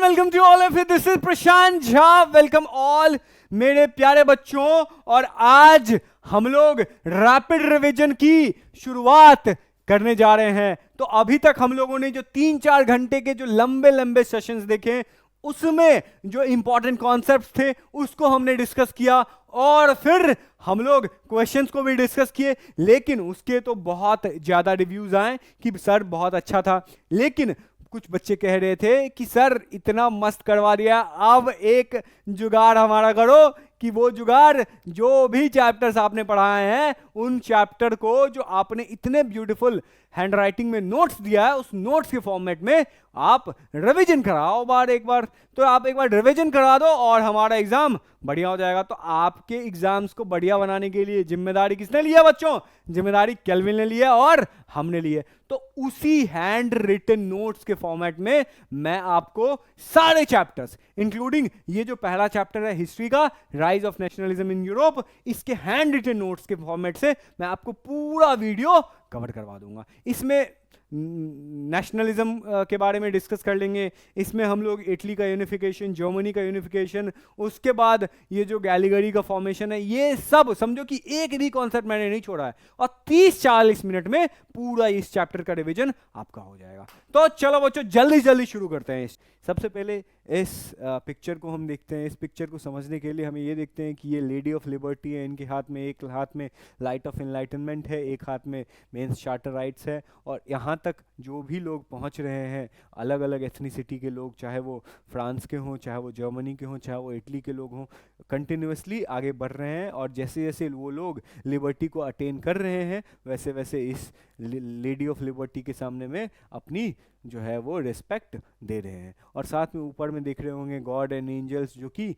Welcome to all of you, this is Prashant Jha. Welcome all मेरे प्यारे बच्चों। और आज हम लोग रैपिड रिवीजन की शुरुआत करने जा रहे हैं। तो अभी तक हम लोगों ने जो 3-4 घंटे के जो लंबे लंबे सेशंस देखे, उसमें जो इंपॉर्टेंट कॉन्सेप्ट्स थे उसको हमने डिस्कस किया और फिर हम लोग क्वेश्चंस को भी डिस्कस किए। लेकिन उसके तो बहुत ज्यादा रिव्यूज आए कि सर बहुत अच्छा था, लेकिन कुछ बच्चे कह रहे थे कि सर इतना मस्त करवा दिया, अब एक जुगाड़ हमारा करो कि वो जुगाड़ जो भी चैप्टर्स आपने पढ़ाए हैं उन चैप्टर को जो आपने इतने ब्यूटीफुल हैंड राइटिंग में नोट्स दिया है उस नोट्स के फॉर्मेट में आप रिवीजन कराओ एक बार। तो आप एक बार रिवीजन करा दो और हमारा एग्जाम बढ़िया हो जाएगा। तो आपके एग्जाम्स को बढ़िया बनाने के लिए जिम्मेदारी किसने लिया बच्चों? जिम्मेदारी केल्विन ने लिया और हमने ली है। तो उसी हैंड रिटन नोट्स के फॉर्मेट में मैं आपको सारे चैप्टर्स इंक्लूडिंग ये जो पहला चैप्टर है हिस्ट्री का, rise of nationalism in Europe, इसके हैंड रिटन नोट्स के फॉर्मेट से मैं आपको पूरा वीडियो कवर करवा दूंगा। इसमें नेशनलिज्म के बारे में डिस्कस कर लेंगे, इसमें हम लोग इटली का यूनिफिकेशन, जर्मनी का यूनिफिकेशन, उसके बाद ये जो गैलीगरी का फॉर्मेशन है, ये सब समझो कि एक भी कॉन्सेप्ट मैंने नहीं छोड़ा है और 30-40 मिनट में पूरा इस चैप्टर का रिवीजन आपका हो जाएगा। तो चलो बच्चों जल्दी जल्दी शुरू करते हैं। सबसे पहले इस पिक्चर को हम देखते हैं। इस पिक्चर को समझने के लिए हमें ये देखते हैं कि ये लेडी ऑफ लिबर्टी है, इनके हाथ में एक हाथ में लाइट ऑफ एनलाइटनमेंट है, एक हाथ में मेंस चार्टर राइट्स है। और यहाँ तक जो भी लोग पहुँच रहे हैं, अलग अलग एथनिसिटी के लोग, चाहे वो फ्रांस के हों, चाहे वो जर्मनी के हों, चाहे वो इटली के लोग हों, कंटिन्यूसली आगे बढ़ रहे हैं। और जैसे जैसे वो लोग लिबर्टी को अटेन कर रहे हैं वैसे वैसे इस लेडी ऑफ लिबर्टी के सामने में अपनी जो है वो रिस्पेक्ट दे रहे हैं। और साथ में ऊपर में देख रहे होंगे गॉड एंड एंजल्स, जो कि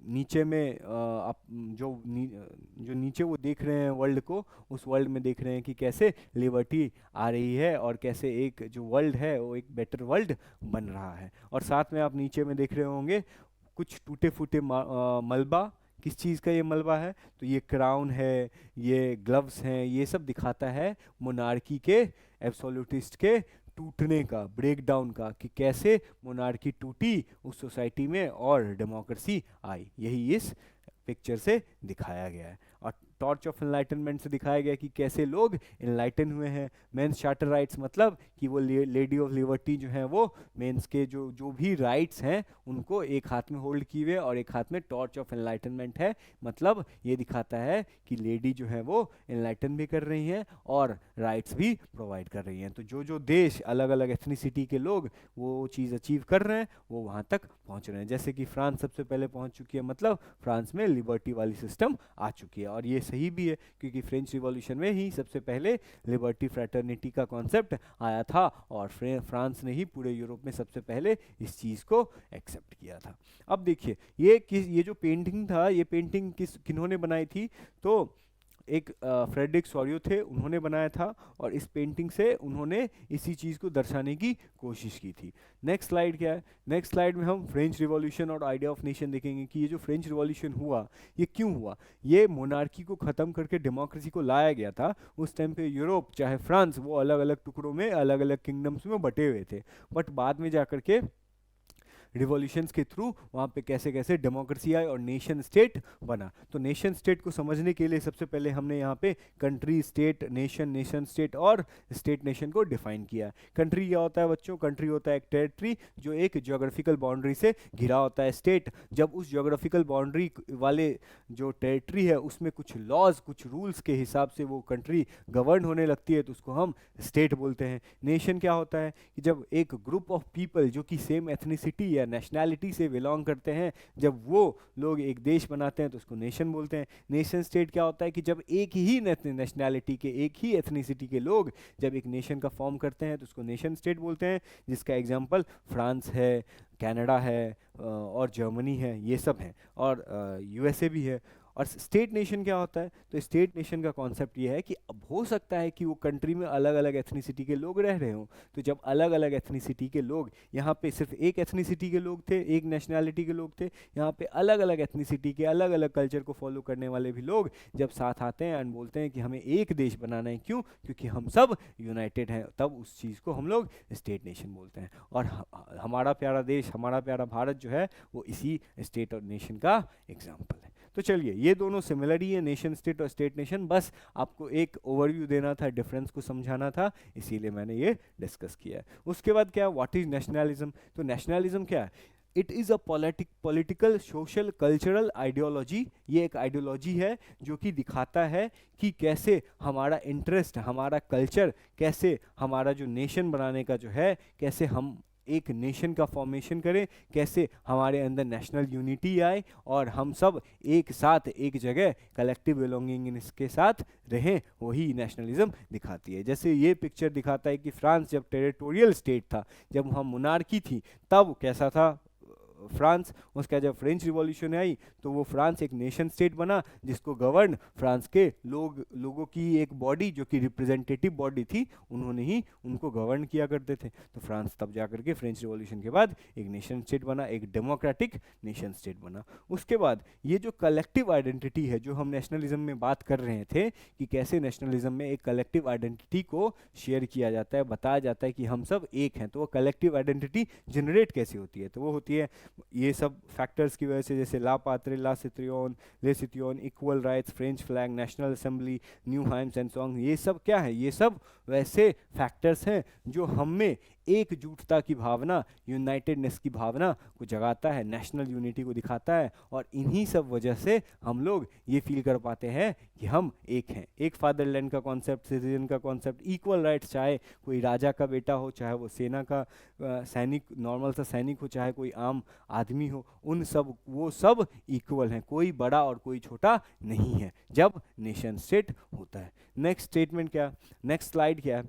नीचे में जो नीचे वो देख रहे हैं वर्ल्ड को, उस वर्ल्ड में देख रहे हैं कि कैसे लिबर्टी आ रही है और कैसे एक जो वर्ल्ड है वो एक बेटर वर्ल्ड बन रहा है। और साथ में आप नीचे में देख रहे होंगे कुछ टूटे फूटे मलबा। किस चीज़ का ये मलबा है? तो ये क्राउन है, ये ग्लव्स हैं, ये सब दिखाता है मोनार्की के, एब्सोल्यूटिस्ट के टूटने का, ब्रेक डाउन का, कि कैसे मोनार्की टूटी उस सोसाइटी में और डेमोक्रेसी आई। यही इस पिक्चर से दिखाया गया है। और टॉर्च ऑफ एनलाइटनमेंट से दिखाया गया कि कैसे लोग एनलाइटन हुए हैं। मेंस चार्टर राइट्स मतलब कि वो लेडी ऑफ लिबर्टी जो है वो मेंस के जो भी राइट्स हैं उनको एक हाथ में होल्ड किए हुए और एक हाथ में टॉर्च ऑफ एनलाइटनमेंट है। मतलब ये दिखाता है कि लेडी जो है वो एनलाइटन भी कर रही हैं और राइट्स भी प्रोवाइड कर रही हैं। तो जो देश अलग अलग एथनिसिटी के लोग वो चीज़ अचीव कर रहे हैं वो वहाँ तक पहुँच रहे हैं। जैसे कि फ्रांस सबसे पहले पहुँच चुकी है, मतलब फ्रांस में लिबर्टी वाली सिस्टम आ चुकी है। और ये सही भी है क्योंकि फ्रेंच रिवॉल्यूशन में ही सबसे पहले लिबर्टी फ्रैटर्निटी का कॉन्सेप्ट आया था और फ्रांस ने ही पूरे यूरोप में सबसे पहले इस चीज़ को एक्सेप्ट किया था। अब देखिए ये जो पेंटिंग था, ये पेंटिंग किन्होंने बनाई थी? तो एक फ्रेडरिक सोरियो थे, उन्होंने बनाया था और इस पेंटिंग से उन्होंने इसी चीज़ को दर्शाने की कोशिश की थी। नेक्स्ट स्लाइड क्या है? नेक्स्ट स्लाइड में हम फ्रेंच रिवॉल्यूशन और आइडिया ऑफ नेशन देखेंगे कि ये जो फ्रेंच रिवॉल्यूशन हुआ ये क्यों हुआ। ये मोनार्की को ख़त्म करके डेमोक्रेसी को लाया गया था। उस टाइम पे यूरोप चाहे फ्रांस वो अलग अलग टुकड़ों में, अलग अलग किंगडम्स में बटे हुए थे, बट बाद में जाकर के रिवॉल्यूशंस के थ्रू वहाँ पे कैसे कैसे डेमोक्रेसी आई और नेशन स्टेट बना। तो नेशन स्टेट को समझने के लिए सबसे पहले हमने यहाँ पे country, state, nation, nation state और स्टेट नेशन को डिफाइन किया। कंट्री क्या होता है बच्चों? कंट्री होता है एक टेरिटरी जो एक ज्योग्राफिकल बाउंड्री से घिरा होता है। स्टेट जब उस ज्योग्राफिकल बाउंड्री वाले जो टेरिटरी है उसमें कुछ लॉज, कुछ रूल्स के हिसाब से वो कंट्री गवर्न होने लगती है तो उसको हम स्टेट बोलते हैं। नेशन क्या होता है कि जब एक ग्रुप ऑफ पीपल जो कि सेम एथनिसिटी या नेशनैलिटी से बिलोंग करते हैं, जब वो लोग एक देश बनाते हैं तो उसको नेशन बोलते हैं। नेशन स्टेट क्या होता है कि जब एक ही नेशनैलिटी के, एक ही एथनिसिटी के लोग जब एक नेशन का फॉर्म करते हैं तो उसको नेशन स्टेट बोलते हैं, जिसका एग्जांपल फ्रांस है, कनाडा है और जर्मनी है, ये सब हैं और यूएसए भी है। और स्टेट नेशन क्या होता है? तो स्टेट नेशन का कॉन्सेप्ट ये है कि अब हो सकता है कि वो कंट्री में अलग अलग एथनिसिटी के लोग रह रहे हों, तो जब अलग अलग एथनिसिटी के लोग, यहाँ पे सिर्फ एक एथनिसिटी के लोग थे, एक नेशनैलिटी के लोग थे, यहाँ पे अलग अलग एथनिसिटी के अलग अलग कल्चर को फॉलो करने वाले भी लोग जब साथ आते हैं एंड बोलते हैं कि हमें एक देश बनाना है, क्यों? क्योंकि हम सब यूनाइटेड हैं, तब उस चीज़ को हम लोग स्टेट नेशन बोलते हैं। और हमारा प्यारा देश, हमारा प्यारा भारत जो है वो इसी स्टेट और नेशन का एग्जाम्पल है। तो चलिए, ये दोनों सिमिलर ही है, नेशन स्टेट और स्टेट नेशन, बस आपको एक ओवरव्यू देना था, डिफरेंस को समझाना था, इसीलिए मैंने ये डिस्कस किया है। उसके बाद क्या, व्हाट इज नेशनलिज्म? तो नेशनलिज्म क्या है? It is a political, social, cultural ideology. ये एक आइडियोलॉजी है जो कि दिखाता है कि कैसे हमारा इंटरेस्ट, हमारा कल्चर, कैसे हमारा जो नेशन बनाने का जो है, कैसे हम एक नेशन का फॉर्मेशन करें, कैसे हमारे अंदर नेशनल यूनिटी आए और हम सब एक साथ एक जगह कलेक्टिव बिलोंगिंग के साथ रहें, वही नेशनलिज्म दिखाती है। जैसे ये पिक्चर दिखाता है कि फ्रांस जब टेरिटोरियल स्टेट था, जब वहाँ मोनार्की थी, तब कैसा था फ्रांस। उसका जब फ्रेंच रिवॉल्यूशन आई तो वो फ्रांस एक नेशन स्टेट बना, जिसको गवर्न फ्रांस के लोगों की एक बॉडी, जो कि रिप्रेजेंटेटिव बॉडी थी, उन्होंने ही उनको गवर्न किया करते थे। तो फ्रांस तब जाकर के फ्रेंच रिवॉल्यूशन के बाद एक नेशन स्टेट बना, एक डेमोक्रेटिक नेशन स्टेट बना। उसके बाद ये जो कलेक्टिव आइडेंटिटी है, जो हम नेशनलिज्म में बात कर रहे थे कि कैसे नेशनलिज्म में एक कलेक्टिव आइडेंटिटी को शेयर किया जाता है, बताया जाता है कि हम सब एक हैं, तो वो कलेक्टिव आइडेंटिटी जनरेट कैसे होती है? तो वो होती है ये सब फैक्टर्स की वजह से, जैसे ला पात्रे, ला सित्रियोन, ले सित्रियोन, equal rights, French flag, national assembly, new hymns and song. ये सब क्या है? ये सब वैसे फैक्टर्स हैं जो हम में एकजुटता की भावना, यूनाइटेडनेस की भावना को जगाता है, नेशनल यूनिटी को दिखाता है, और इन्हीं सब वजह से हम लोग ये फील कर पाते हैं कि हम एक हैं। एक फादरलैंड का कॉन्सेप्ट, सिटीजन का कॉन्सेप्ट, इक्वल राइट्स, चाहे कोई राजा का बेटा हो, चाहे वो सेना का सैनिक, नॉर्मल सा सैनिक हो, चाहे कोई आम आदमी हो, उन सब, वो सब इक्वल हैं, कोई बड़ा और कोई छोटा नहीं है जब नेशन स्टेट होता है। नेक्स्ट स्टेटमेंट क्या, नेक्स्ट स्लाइड क्या है?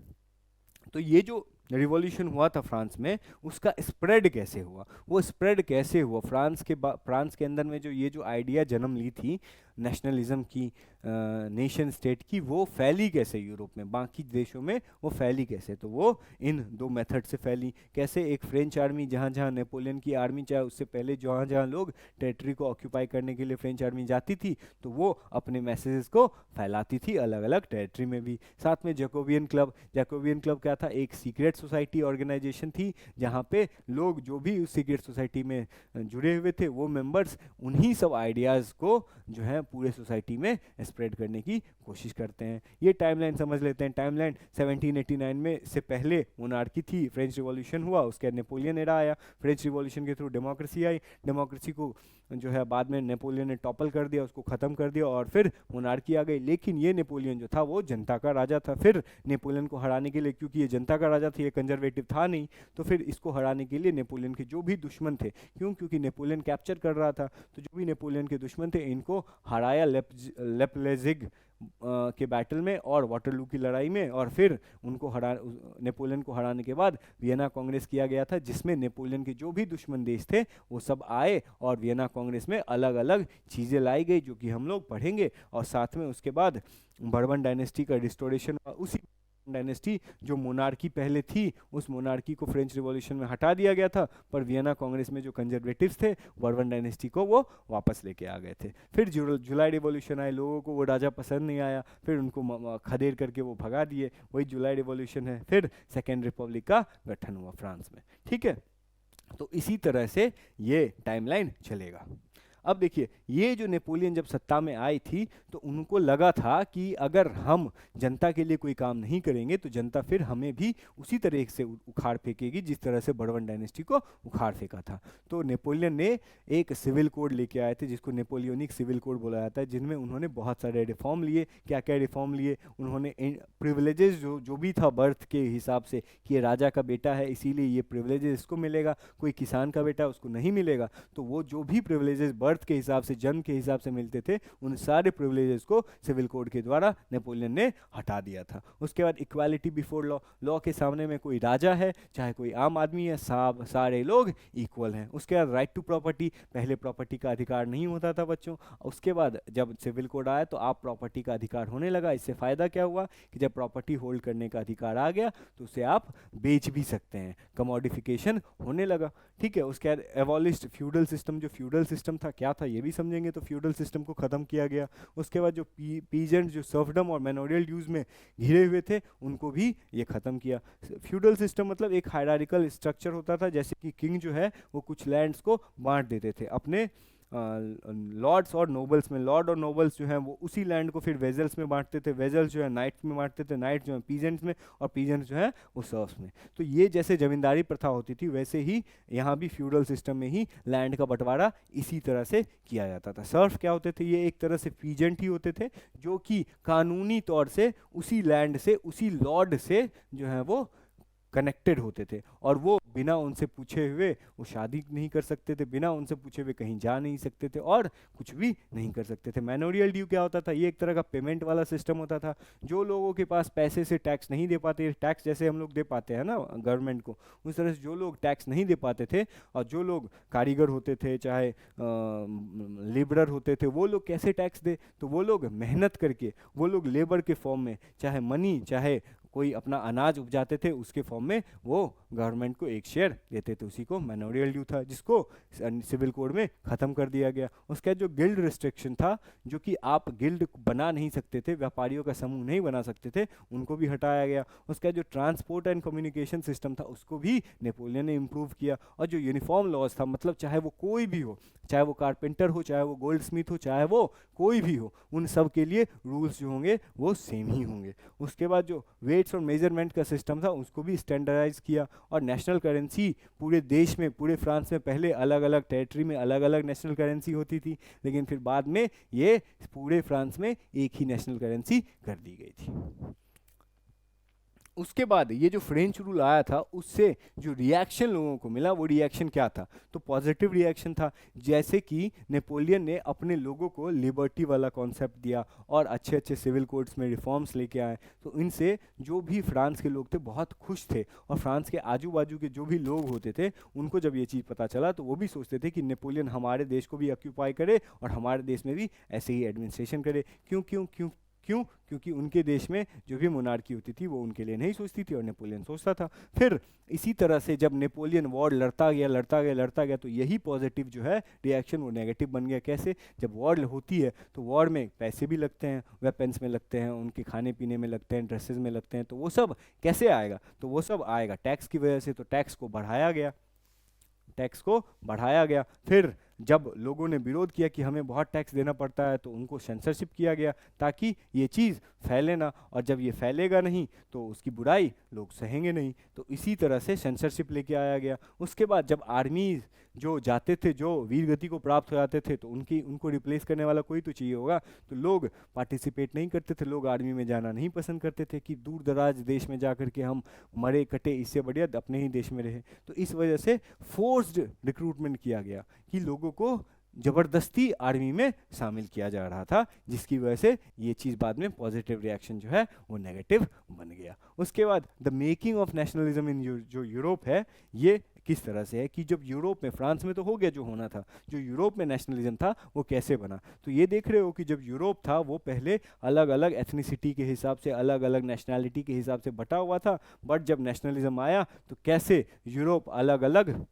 तो ये जो रिवॉल्यूशन हुआ था फ्रांस में, उसका स्प्रेड कैसे हुआ? वो स्प्रेड कैसे हुआ फ्रांस के अंदर में, जो ये जो आइडिया जन्म ली थी नेशनलिज्म की, नेशन स्टेट की, वो फैली कैसे यूरोप में, बाकी देशों में वो फैली कैसे? तो वो इन दो मेथड से फैली। कैसे? एक फ्रेंच आर्मी, जहाँ जहाँ नेपोलियन की आर्मी, चाहे उससे पहले जहाँ जहाँ लोग टेरिटरी को ऑक्यूपाई करने के लिए फ्रेंच आर्मी जाती थी, तो वो अपने मैसेजेस को फैलाती थी अलग अलग टेरिटरी में भी। साथ में जैकोबियन क्लब क्या था? एक सीक्रेट सोसाइटी ऑर्गेनाइजेशन थी, जहाँ पे लोग जो भी उस सीक्रेट सोसाइटी में जुड़े हुए थे, वो मेंबर्स उन्हीं सब आइडियाज़ को जो है पूरे सोसाइटी में स्प्रेड करने की कोशिश करते हैं। ये टाइमलाइन समझ लेते हैं। टाइमलाइन 1789 में से पहले मोनार्की थी, फ्रेंच रिवॉल्यूशन हुआ, उसके बाद नेपोलियन एरा आया, फ्रेंच रिवॉल्यूशन के थ्रू डेमोक्रेसी आई, डेमोक्रेसी को जो है बाद में नेपोलियन ने टॉपल कर दिया, उसको ख़त्म कर दिया, और फिर मोनार्की आ गई। लेकिन ये नेपोलियन जो था वो जनता का राजा था। फिर नेपोलियन को हराने के लिए, क्योंकि ये जनता का राजा था, ये कंजर्वेटिव था नहीं, तो फिर इसको हराने के लिए नेपोलियन के जो भी दुश्मन थे, क्योंकि नेपोलियन कैप्चर कर रहा था, तो जो भी नेपोलियन के दुश्मन थे, इनको हराया लेप्लेजिग के बैटल में और वाटरलू की लड़ाई में, और फिर उनको नेपोलियन को हराने के बाद वियना कांग्रेस किया गया था, जिसमें नेपोलियन के जो भी दुश्मन देश थे वो सब आए, और वियना कांग्रेस में अलग अलग चीज़ें लाई गई जो कि हम लोग पढ़ेंगे। और साथ में उसके बाद बर्बन डायनेस्टी का रिस्टोरेशन, उसी डायनेस्टी जो मोनार्की पहले थी, उस मोनार्की को फ्रेंच रिवॉल्यूशन में हटा दिया गया था, पर वियना कांग्रेस में जो कंजर्वेटिव्स थे, बर्बन डायनेस्टी को वो वापस लेके आ गए थे। फिर जुलाई रिवॉल्यूशन आए, लोगों को वो राजा पसंद नहीं आया, फिर उनको खदेड़ करके वो भगा दिए, वही जुलाई रिवॉल्यूशन है। फिर सेकेंड रिपब्लिक का गठन हुआ फ्रांस में। ठीक है, तो इसी तरह से ये टाइमलाइन चलेगा। अब देखिए, ये जो नेपोलियन जब सत्ता में आई थी, तो उनको लगा था कि अगर हम जनता के लिए कोई काम नहीं करेंगे तो जनता फिर हमें भी उसी तरह से उखाड़ फेंकेगी जिस तरह से बर्बन डायनेस्टी को उखाड़ फेंका था। तो नेपोलियन ने एक सिविल कोड लेके आए थे, जिसको नेपोलियनिक सिविल कोड बोला जाता है, जिनमें उन्होंने बहुत सारे रिफॉर्म लिए। क्या क्या रिफॉर्म लिए? उन्होंने प्रिविलेजेस जो भी था बर्थ के हिसाब से, कि ये राजा का बेटा है इसीलिए ये प्रिविलेजेस इसको मिलेगा, कोई किसान का बेटा उसको नहीं मिलेगा, तो वो जो भी प्रिविलेजेस बर्थ बर्थ के हिसाब से, जन्म के हिसाब से मिलते थे, उन सारे प्रिविलेजेस को सिविल कोड के द्वारा नेपोलियन ने हटा दिया था। उसके बाद इक्वालिटी बिफोर लॉ, लॉ के सामने में कोई राजा है चाहे कोई आम आदमी है, सारे लोग इक्वल हैं। उसके बाद राइट टू प्रॉपर्टी, पहले प्रॉपर्टी का अधिकार नहीं होता था बच्चों। उसके बाद जब सिविल कोड आया तो आप प्रॉपर्टी का अधिकार होने लगा। इससे फ़ायदा क्या हुआ कि जब प्रॉपर्टी होल्ड करने का अधिकार आ गया तो उसे आप बेच भी सकते हैं, कमोडिफिकेशन होने लगा। ठीक है, उसके बाद एबॉलिश्ड फ्यूडल सिस्टम, जो फ्यूडल सिस्टम था क्या था ये भी समझेंगे। तो फ्यूडल सिस्टम को ख़त्म किया गया। उसके बाद जो पीजेंट, जो सर्फडम और मैनोरियल ड्यूज में घिरे हुए थे, उनको भी ये ख़त्म किया। फ्यूडल सिस्टम मतलब एक हायरार्किकल स्ट्रक्चर होता था, जैसे कि किंग जो है वो कुछ लैंड्स को बांट देते थे अपने लॉर्ड्स और नोबल्स में। लॉर्ड और नोबल्स जो हैं वो उसी लैंड को फिर वेजल्स में बांटते थे, वेजल्स जो है नाइट्स में बांटते थे, नाइट्स जो है पीजेंट्स में, और पीजेंट्स जो है वो सर्फ्स में। तो ये जैसे जमींदारी प्रथा होती थी वैसे ही यहाँ भी फ्यूडल सिस्टम में ही लैंड का बंटवारा इसी तरह से किया जाता था। सर्फ क्या होते थे? ये एक तरह से पीजेंट ही होते थे जो कि कानूनी तौर से उसी लैंड से, उसी लॉर्ड से जो है वो कनेक्टेड होते थे, और वो बिना उनसे पूछे हुए वो शादी नहीं कर सकते थे, बिना उनसे पूछे हुए कहीं जा नहीं सकते थे और कुछ भी नहीं कर सकते थे। मैनोरियल ड्यू क्या होता था? ये एक तरह का पेमेंट वाला सिस्टम होता था। जो लोगों के पास पैसे से टैक्स नहीं दे पाते, टैक्स जैसे हम लोग दे पाते हैं ना गवर्नमेंट को, उस तरह से जो लोग टैक्स नहीं दे पाते थे और जो लोग कारीगर होते थे चाहे लेबरर होते थे, वो लोग कैसे टैक्स दे? तो वो लोग मेहनत करके, वो लोग लेबर के फॉर्म में, चाहे मनी चाहे कोई अपना अनाज उपजाते थे उसके फॉर्म में वो गवर्नमेंट को एक शेयर देते थे। उसी को मैनोरियल ड्यू था, जिसको सिविल कोड में ख़त्म कर दिया गया। उसका जो गिल्ड रिस्ट्रिक्शन था, जो कि आप गिल्ड बना नहीं सकते थे, व्यापारियों का समूह नहीं बना सकते थे, उनको भी हटाया गया। उसका जो ट्रांसपोर्ट एंड कम्युनिकेशन सिस्टम था उसको भी नेपोलियन ने इम्प्रूव किया। और जो यूनिफॉर्म लॉज था, मतलब चाहे वो कोई भी हो, चाहे वो कारपेंटर हो, चाहे वो गोल्ड स्मिथ हो, चाहे वो कोई भी हो, उन सब के लिए रूल्स जो होंगे वो सेम ही होंगे। उसके बाद जो वेट्स और मेजरमेंट का सिस्टम था उसको भी स्टैंडर्डाइज किया। और नेशनल करेंसी पूरे देश में, पूरे फ्रांस में पहले अलग अलग टेरिटरी में अलग अलग नेशनल करेंसी होती थी, लेकिन फिर बाद में ये पूरे फ्रांस में एक ही नेशनल करेंसी कर दी गई थी। उसके बाद ये जो फ्रेंच रूल आया था उससे जो रिएक्शन लोगों को मिला, वो रिएक्शन क्या था? तो पॉजिटिव रिएक्शन था। जैसे कि नेपोलियन ने अपने लोगों को लिबर्टी वाला कॉन्सेप्ट दिया और अच्छे अच्छे सिविल कोड्स में रिफॉर्म्स लेके आए, तो इनसे जो भी फ्रांस के लोग थे बहुत खुश थे। और फ्रांस के आजू बाजू के जो भी लोग होते थे उनको जब ये चीज़ पता चला तो वो भी सोचते थे कि नेपोलियन हमारे देश को भी ऑक्यूपाई करे और हमारे देश में भी ऐसे ही एडमिनिस्ट्रेशन करे। क्यों क्यों क्यों क्यों? क्योंकि उनके देश में जो भी मोनार्की होती थी वो उनके लिए नहीं सोचती थी और नेपोलियन सोचता था। फिर इसी तरह से जब नेपोलियन वॉर लड़ता गया तो यही पॉजिटिव जो है रिएक्शन वो नेगेटिव बन गया। कैसे? जब वॉर होती है तो वॉर में पैसे भी लगते हैं, वेपन्स में लगते हैं, उनके खाने पीने में लगते हैं, ड्रेसेस में लगते हैं, तो वो सब कैसे आएगा? तो वो सब आएगा टैक्स की वजह से। तो टैक्स को बढ़ाया गया। फिर जब लोगों ने विरोध किया कि हमें बहुत टैक्स देना पड़ता है तो उनको सेंसरशिप किया गया ताकि ये चीज़ फैले ना, और जब ये फैलेगा नहीं तो उसकी बुराई लोग सहेंगे नहीं। तो इसी तरह से सेंसरशिप लेके आया गया। उसके बाद जब आर्मीज जो जाते थे, जो वीर गति को प्राप्त हो जाते थे, तो उनको रिप्लेस करने वाला कोई तो चाहिए होगा, तो लोग पार्टिसिपेट नहीं करते थे, लोग आर्मी में जाना नहीं पसंद करते थे कि दूर दराज देश में जा कर के हम मरे कटे, इससे बढ़िया अपने ही देश में रहे। तो इस वजह से फोर्स्ड रिक्रूटमेंट किया गया कि लोगों को जबरदस्ती आर्मी में शामिल किया जा रहा था, जिसकी वजह से ये चीज़ बाद में पॉजिटिव रिएक्शन जो है वो नेगेटिव बन गया। उसके बाद the making of nationalism in जो यूरोप है, ये किस तरह से है कि जब यूरोप में, फ्रांस में तो हो गया जो होना था, जो यूरोप में नेशनलिज्म था वो कैसे बना? तो ये देख रहे हो कि जब यूरोप था वो पहले अलग अलग एथनिसिटी के हिसाब से, अलग अलग नेशनैलिटी के हिसाब से बटा हुआ था, बट जब नेशनलिज्म आया तो कैसे यूरोप अलग अलग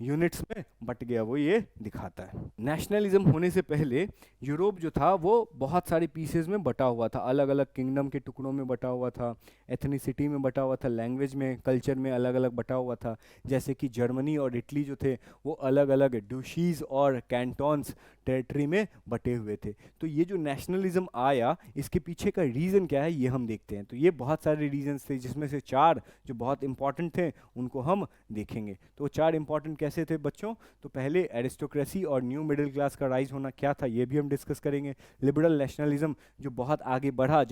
यूनिट्स में बट गया, वो ये दिखाता है। नेशनलिज्म होने से पहले यूरोप जो था वो बहुत सारे पीसेस में बटा हुआ था, अलग अलग किंगडम के टुकड़ों में बटा हुआ था, एथनिसिटी में बटा हुआ था, लैंग्वेज में, कल्चर में अलग अलग बटा हुआ था। जैसे कि जर्मनी और इटली जो थे वो अलग अलग ड्यूशीज और कैंटोन्स टेरिटरी में बटे हुए थे। तो ये जो नेशनलिज्म आया, इसके पीछे का रीज़न क्या है ये हम देखते हैं। तो ये बहुत सारे रीजन्स थे, जिसमें से 4 जो बहुत इंपॉर्टेंट थे उनको हम देखेंगे। तो 4 इंपॉर्टेंट कैसे थे बच्चों? तो पहले एरिस्टोक्रेसी और न्यू मिडिल क्लास का राइज होना क्या था ये भी हम डिस्कस करेंगे। लिबरल नेशनलिज्म जो बहुत आगे बढ़ा,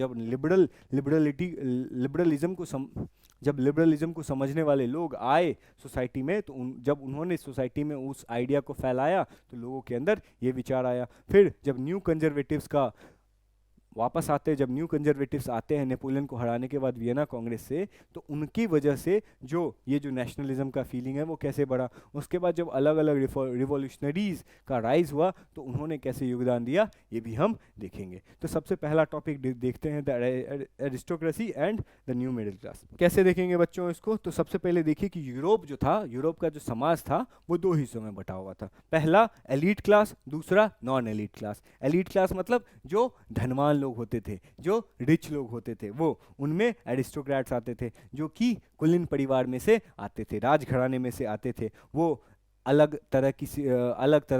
जब लिबरलिज्म को समझने वाले लोग आए सोसाइटी में, तो जब उन्होंने सोसाइटी में उस आइडिया को फैलाया तो लोगों के अंदर ये विचार आया। फिर जब न्यू कंजर्वेटिव्स आते हैं नेपोलियन को हराने के बाद वियना कांग्रेस से, तो उनकी वजह से ये जो नेशनलिज्म का फीलिंग है वो कैसे बढ़ा। उसके बाद जब अलग अलग रिवॉल्यूशनरीज का राइज हुआ तो उन्होंने कैसे योगदान दिया ये भी हम देखेंगे। तो सबसे पहला टॉपिक देखते हैं the aristocracy and the new middle class. कैसे देखेंगे बच्चों इसको? तो सबसे पहले देखिए कि यूरोप का जो समाज था वो दो हिस्सों में बटा हुआ था। पहला एलीट क्लास, दूसरा non elite class. Elite class मतलब जो धनवान लोग होते थे, जो रिच लोग होते थे, वो उनमें एरिस्टोक्रेट्स आते थे जो कि कुलीन परिवार में से आते थे, राजघराने में से आते थे। वो अलग तरह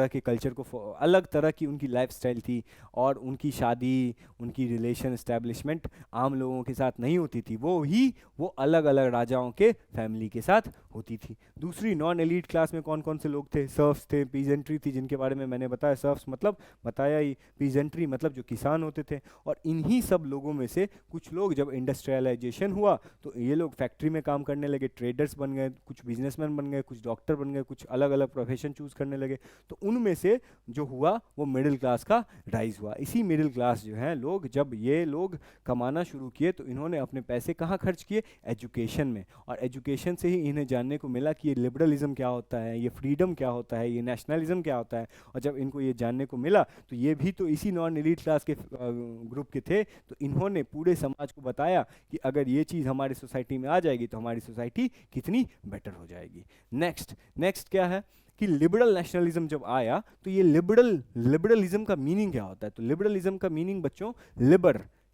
के कल्चर को, अलग तरह की उनकी लाइफस्टाइल थी और उनकी शादी, उनकी रिलेशन एस्टैब्लिशमेंट आम लोगों के साथ नहीं होती थी, वो अलग अलग राजाओं के फैमिली के साथ होती थी। दूसरी नॉन एलीट क्लास में कौन कौन से लोग थे? सर्फ्स थे, पीजेंट्री थी, जिनके बारे में मैंने बताया। सर्फ्स मतलब बताया ही, पीजेंट्री मतलब जो किसान होते थे। और इन्हीं सब लोगों में से कुछ लोग, जब इंडस्ट्रियलाइजेशन हुआ तो ये लोग फैक्ट्री में काम करने लगे, ट्रेडर्स बन गए, कुछ बिजनेसमैन बन गए, कुछ डॉक्टर बन गए, कुछ अलग अलग प्रोफेशन चूज करने लगे। तो उनमें से जो हुआ वो मिडिल क्लास का राइज हुआ। इसी मिडिल क्लास जो है लोग, जब ये लोग कमाना शुरू किए तो इन्होंने अपने पैसे कहाँ खर्च किए? एजुकेशन में। और एजुकेशन से ही इन्हें जानने को मिला कि ये लिबरलिज्म क्या होता है, ये फ्रीडम क्या होता है, ये नेशनलिज्म क्या होता है। और जब इनको ये जानने को मिला तो ये भी तो इसी नॉन एलीट क्लास के ग्रुप के थे, तो इन्होंने पूरे समाज को बताया कि अगर ये चीज़ हमारी सोसाइटी में आ जाएगी तो हमारी सोसाइटी कितनी बेटर हो जाएगी। नेक्स्ट क्या है कि लिबरल नेशनलिज्म जब आया तो ये लिबरलिज्म का मीनिंग क्या होता है? तो लिबरलिज्म का मीनिंग बच्चों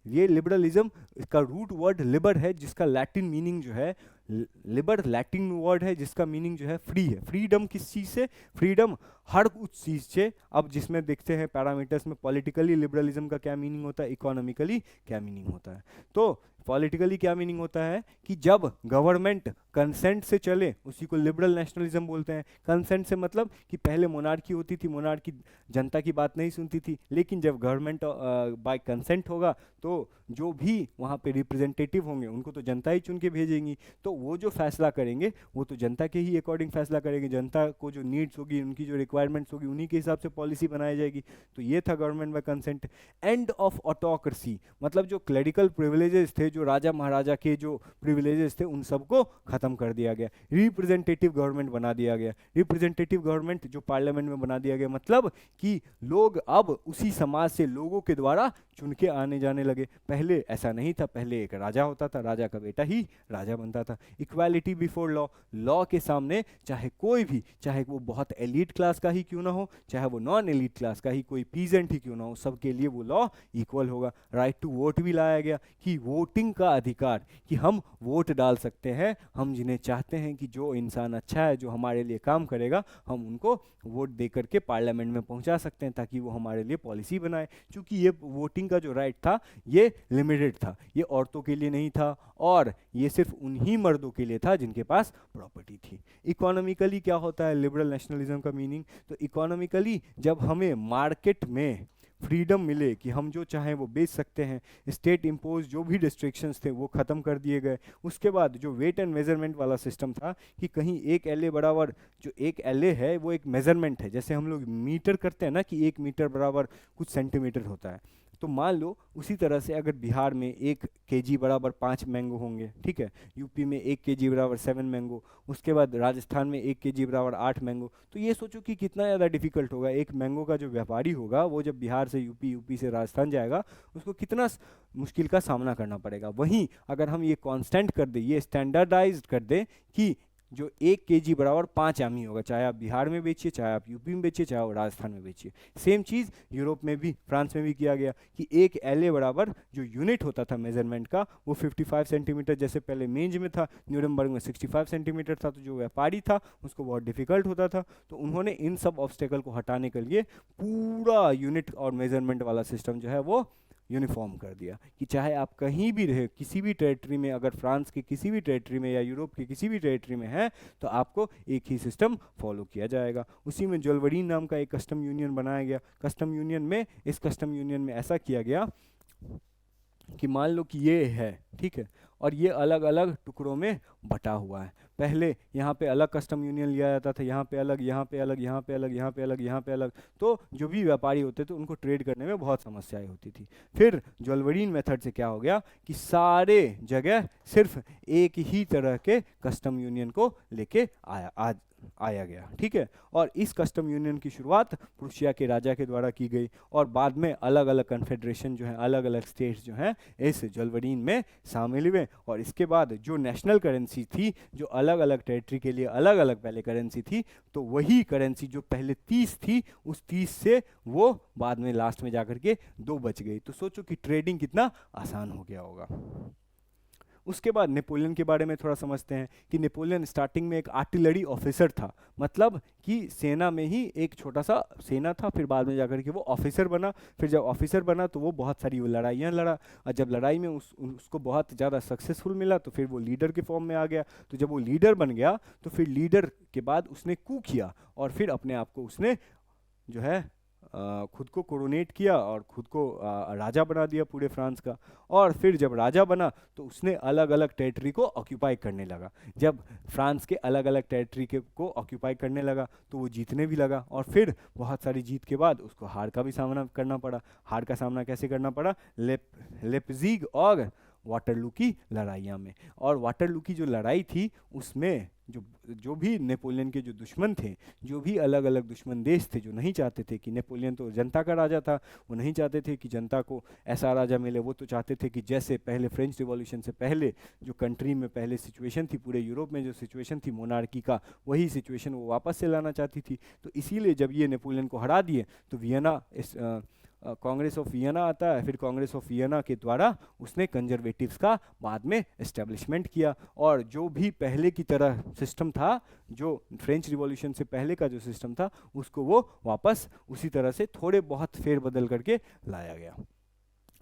ये लिबरलिज्म का रूट वर्ड लिबर है, जिसका लैटिन मीनिंग जो है, लिबर लैटिन वर्ड है जिसका मीनिंग जो है फ्री है। फ्रीडम किस चीज़ से? फ्रीडम हर उस चीज़ से। अब जिसमें देखते हैं पैरामीटर्स में, पॉलिटिकली लिबरलिज्म का क्या मीनिंग होता है, इकोनॉमिकली क्या मीनिंग होता है। तो पॉलिटिकली क्या मीनिंग होता है कि जब गवर्नमेंट कंसेंट से चले उसी को लिबरल नेशनलिज्म बोलते हैं। कंसेंट से मतलब कि पहले मोनार्की होती थी, मोनार्की जनता की बात नहीं सुनती थी, लेकिन जब गवर्नमेंट बाय कंसेंट होगा तो जो भी वहाँ पे रिप्रेजेंटेटिव होंगे उनको तो जनता ही चुन के भेजेंगी, तो वो जो फैसला करेंगे वो तो जनता के ही अकॉर्डिंग फैसला करेंगे। जनता को जो नीड्स होगी, उनकी जो रिक्वायरमेंट्स होगी, उन्हीं के हिसाब से पॉलिसी बनाई जाएगी। तो ये था government by consent. End of autocracy मतलब जो क्लेरिकल प्रिविलेजेस थे, जो राजा महाराजा के जो प्रिविलेजेस थे, उन सबको खत्म कर दिया गया। रिप्रेजेंटेटिव गवर्नमेंट बना दिया गया। रिप्रेजेंटेटिव गवर्नमेंट जो पार्लियामेंट में बना दिया गया, मतलब कि लोग अब उसी समाज से लोगों के द्वारा चुन के आने जाने लगे। पहले ऐसा नहीं था, पहले एक राजा होता था, राजा का बेटा ही राजा बनता था। इक्वालिटी बिफोर लॉ, लॉ के सामने चाहे कोई भी, चाहे वो बहुत एलीट क्लास का ही क्यों ना हो, चाहे वो नॉन एलीट क्लास का ही कोई पीजेंट ही क्यों ना हो, सबके लिए वो लॉ इक्वल होगा। राइट टू वोट भी लाया गया कि वोटिंग का अधिकार, कि हम वोट डाल सकते हैं, हम जिन्हें चाहते हैं कि जो इंसान अच्छा है, जो हमारे लिए काम करेगा, हम उनको वोट दे करके पार्लियामेंट में पहुंचा सकते हैं ताकि वो हमारे लिए पॉलिसी बनाए। क्योंकि ये वोटिंग का जो राइट था ये लिमिटेड था, ये औरतों के लिए नहीं था और ये सिर्फ उन्हीं मर्दों के लिए था जिनके पास प्रॉपर्टी थी। इकोनॉमिकली क्या होता है लिबरल नेशनलिज्म का मीनिंग? तो इकोनॉमिकली जब हमें मार्केट में फ्रीडम मिले कि हम जो चाहें वो बेच सकते हैं, स्टेट इम्पोज जो भी रिस्ट्रिक्शंस थे वो ख़त्म कर दिए गए। उसके बाद जो वेट एंड मेजरमेंट वाला सिस्टम था कि कहीं एक एलए बराबर, जो एक एलए है वो एक मेजरमेंट है, जैसे हम लोग मीटर करते हैं ना कि 1 मीटर बराबर कुछ सेंटीमीटर होता है, तो मान लो उसी तरह से अगर बिहार में 1 केजी बराबर 5 मैंगो होंगे, ठीक है, यूपी में 1 केजी बराबर 7 मैंगो, उसके बाद राजस्थान में 1 केजी बराबर 8 मैंगो, तो ये सोचो कि कितना ज़्यादा डिफिकल्ट होगा। एक मैंगो का जो व्यापारी होगा वो जब बिहार से यूपी, यूपी से राजस्थान जाएगा, उसको कितना मुश्किल का सामना करना पड़ेगा। वहीं अगर हम ये कांस्टेंट कर दें, ये स्टैंडर्डाइज्ड कर दें कि जो 1 केजी बराबर 5 आम ही होगा, चाहे आप बिहार में बेचिए, चाहे आप यूपी में बेचिए, चाहे आप राजस्थान में बेचिए। सेम चीज़ यूरोप में भी, फ्रांस में भी किया गया कि एक एलए बराबर जो यूनिट होता था मेजरमेंट का वो 55 सेंटीमीटर, जैसे पहले मेंज में था, न्यूरमबर्ग में 65 सेंटीमीटर था, तो जो व्यापारी था उसको बहुत डिफिकल्ट होता था। तो उन्होंने इन सब ऑब्स्टेकल को हटाने के लिए पूरा यूनिट और मेजरमेंट वाला सिस्टम जो है वो यूनिफॉर्म कर दिया कि चाहे आप कहीं भी रहे, किसी भी टेरिटरी में, अगर फ्रांस के किसी भी टेरिटरी में या यूरोप के किसी भी टेरिटरी में है तो आपको एक ही सिस्टम फॉलो किया जाएगा। उसी में जोल्वरीन नाम का एक कस्टम यूनियन बनाया गया। कस्टम यूनियन में, इस कस्टम यूनियन में ऐसा किया गया कि मान लो कि ये है, ठीक है, और ये अलग अलग टुकड़ों में बटा हुआ है। पहले यहाँ पे अलग कस्टम यूनियन लिया जाता था, यहाँ पे अलग, यहाँ पे अलग, यहाँ पे अलग, यहाँ पे अलग, यहाँ पे अलग, तो जो भी व्यापारी होते थे उनको ट्रेड करने में बहुत समस्याएं होती थी। फिर जोल्वरीन मेथड से क्या हो गया कि सारे जगह सिर्फ एक ही तरह के कस्टम यूनियन को लेके आया गया, ठीक है। और इस कस्टम यूनियन की शुरुआत प्रुशिया के राजा के द्वारा की गई और बाद में अलग अलग कन्फेडरेशन जो है, अलग अलग स्टेट्स जो हैं इस जोल्वरीन में शामिल हुए। और इसके बाद जो नेशनल करेंसी थी, जो अलग अलग टेरिटरी के लिए अलग अलग पहले करेंसी थी, तो वही करेंसी जो पहले 30 थी, उस 30 से वो बाद में लास्ट में जाकर के 2 बच गई। तो सोचो कि ट्रेडिंग कितना आसान हो गया होगा। उसके बाद नेपोलियन के बारे में थोड़ा समझते हैं कि नेपोलियन स्टार्टिंग में एक आर्टिलरी ऑफिसर था, मतलब कि सेना में ही एक छोटा सा सेना था, फिर बाद में जाकर के वो ऑफिसर बना। फिर जब ऑफिसर बना तो वो बहुत सारी लड़ाइयाँ लड़ा, और जब लड़ाई में उसको बहुत ज़्यादा सक्सेसफुल मिला तो फिर वो लीडर के फॉर्म में आ गया। तो जब वो लीडर बन गया तो फिर लीडर के बाद उसने कू किया और फिर अपने आप को उसने जो है खुद को कोरोनेट किया और खुद को राजा बना दिया पूरे फ्रांस का। और फिर जब राजा बना तो उसने अलग अलग टेरिटरी को ऑक्यूपाई करने लगा। जब फ्रांस के अलग अलग टेरिटरी को ऑक्यूपाई करने लगा तो वो जीतने भी लगा, और फिर बहुत सारी जीत के बाद उसको हार का भी सामना करना पड़ा। हार का सामना कैसे करना पड़ा? लेप्जिग और वाटरलू की लड़ाइयाँ में। और वाटरलू की जो लड़ाई थी उसमें जो भी नेपोलियन के जो दुश्मन थे, जो भी अलग अलग दुश्मन देश थे जो नहीं चाहते थे कि नेपोलियन तो जनता का राजा था, वो नहीं चाहते थे कि जनता को ऐसा राजा मिले। वो तो चाहते थे कि जैसे पहले फ्रेंच रिवॉल्यूशन से पहले जो कंट्री में पहले सिचुएशन थी, पूरे यूरोप में जो सिचुएशन थी मोनार्की का, वही सिचुएशन वो वापस से लाना चाहती थी। तो इसीलिए जब ये नेपोलियन को हरा दिए तो वियना कांग्रेस ऑफ वियना आता है। फिर कांग्रेस ऑफ वियना के द्वारा उसने कंजर्वेटिव्स का बाद में एस्टेब्लिशमेंट किया, और जो भी पहले की तरह सिस्टम था, जो फ्रेंच रिवॉल्यूशन से पहले का जो सिस्टम था, उसको वो वापस उसी तरह से थोड़े बहुत फेरबदल करके लाया गया।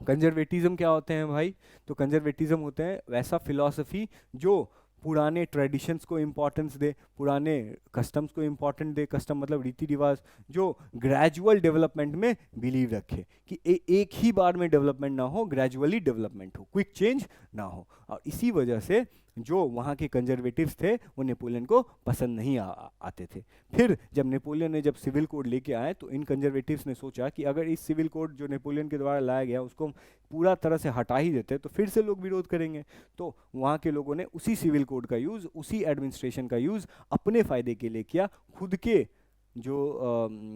कंजर्वेटिज्म क्या होते हैं भाई? तो कंजर्वेटिज्म होते हैं वैसा फिलॉसफी जो पुराने ट्रेडिशंस को इम्पोर्टेंस दे, पुराने कस्टम्स को इम्पोर्टेंट दे। कस्टम मतलब रीति रिवाज, जो ग्रेजुअल डेवलपमेंट में बिलीव रखे कि एक ही बार में डेवलपमेंट ना हो, ग्रेजुअली डेवलपमेंट हो, क्विक चेंज ना हो। और इसी वजह से जो वहाँ के कंजर्वेटिव्स थे वो नेपोलियन को पसंद नहीं आते थे। फिर जब नेपोलियन ने जब सिविल कोड लेके आए तो इन कंजर्वेटिव्स ने सोचा कि अगर इस सिविल कोड जो नेपोलियन के द्वारा लाया गया उसको पूरा तरह से हटा ही देते तो फिर से लोग विरोध करेंगे। तो वहाँ के लोगों ने उसी सिविल कोड का यूज़, उसी एडमिनिस्ट्रेशन का यूज़ अपने फ़ायदे के लिए किया। खुद के जो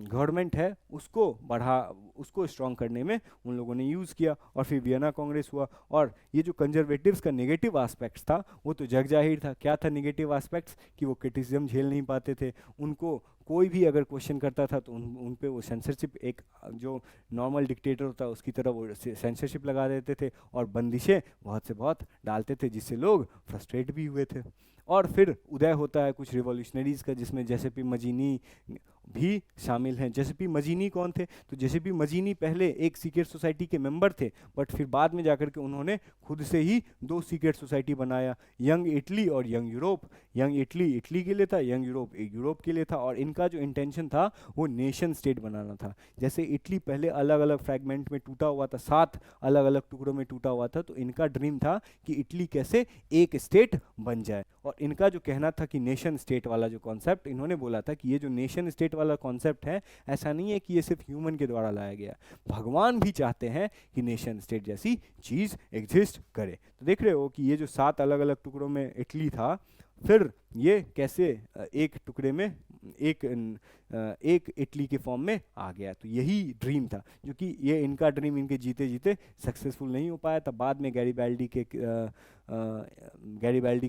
गवर्नमेंट है उसको स्ट्रॉन्ग करने में उन लोगों ने यूज़ किया। और फिर वियना कांग्रेस हुआ। और ये जो कंजर्वेटिव्स का नेगेटिव एस्पेक्ट्स था वो तो जग जाहिर था। क्या था नेगेटिव एस्पेक्ट्स? कि वो क्रिटिसिज्म झेल नहीं पाते थे, उनको कोई भी अगर क्वेश्चन करता था तो उन पे वो सेंसरशिप, एक जो नॉर्मल डिक्टेटर होता है उसकी तरह वो सेंसरशिप लगा देते थे और बंदिशें बहुत से बहुत डालते थे, जिससे लोग फ्रस्ट्रेट भी हुए थे। और फिर उदय होता है कुछ रिवॉल्यूशनरीज का, जिसमें जेसेपी मजीनी भी शामिल हैं। जेसेपी मजीनी कौन थे? तो जेसेपी मजीनी पहले एक सीक्रेट सोसाइटी के मेंबर थे, बट फिर बाद में जाकर के उन्होंने खुद से ही 2 सीक्रेट सोसाइटी बनाया, यंग इटली और young Europe. Young Italy Italy के लिए था, यंग यूरोप यूरोप के लिए था। और इनका जो इंटेंशन था वो नेशन स्टेट बनाना था। जैसे इटली पहले अलग अलग फ्रैगमेंट में टूटा हुआ था, 7 अलग अलग टुकड़ों में टूटा हुआ था, तो इनका ड्रीम था कि इटली कैसे एक स्टेट बन जाए। और इनका जो कहना था कि नेशन स्टेट वाला जो कॉन्सेप्ट, इन्होंने बोला था कि ये जो नेशन स्टेट वाला कॉन्सेप्ट है, ऐसा नहीं है कि ये सिर्फ ह्यूमन के द्वारा लाया गया, भगवान भी चाहते हैं कि नेशन स्टेट जैसी चीज़ एग्जिस्ट करे। तो देख रहे हो कि ये जो 7 अलग अलग टुकड़ों में इटली था, फिर ये कैसे एक टुकड़े में एक इटली के फॉर्म में आ गया। तो यही ड्रीम था, जो कि ये इनका ड्रीम इनके जीते जीते सक्सेसफुल नहीं हो पाया था। बाद में गैरीबाल्डी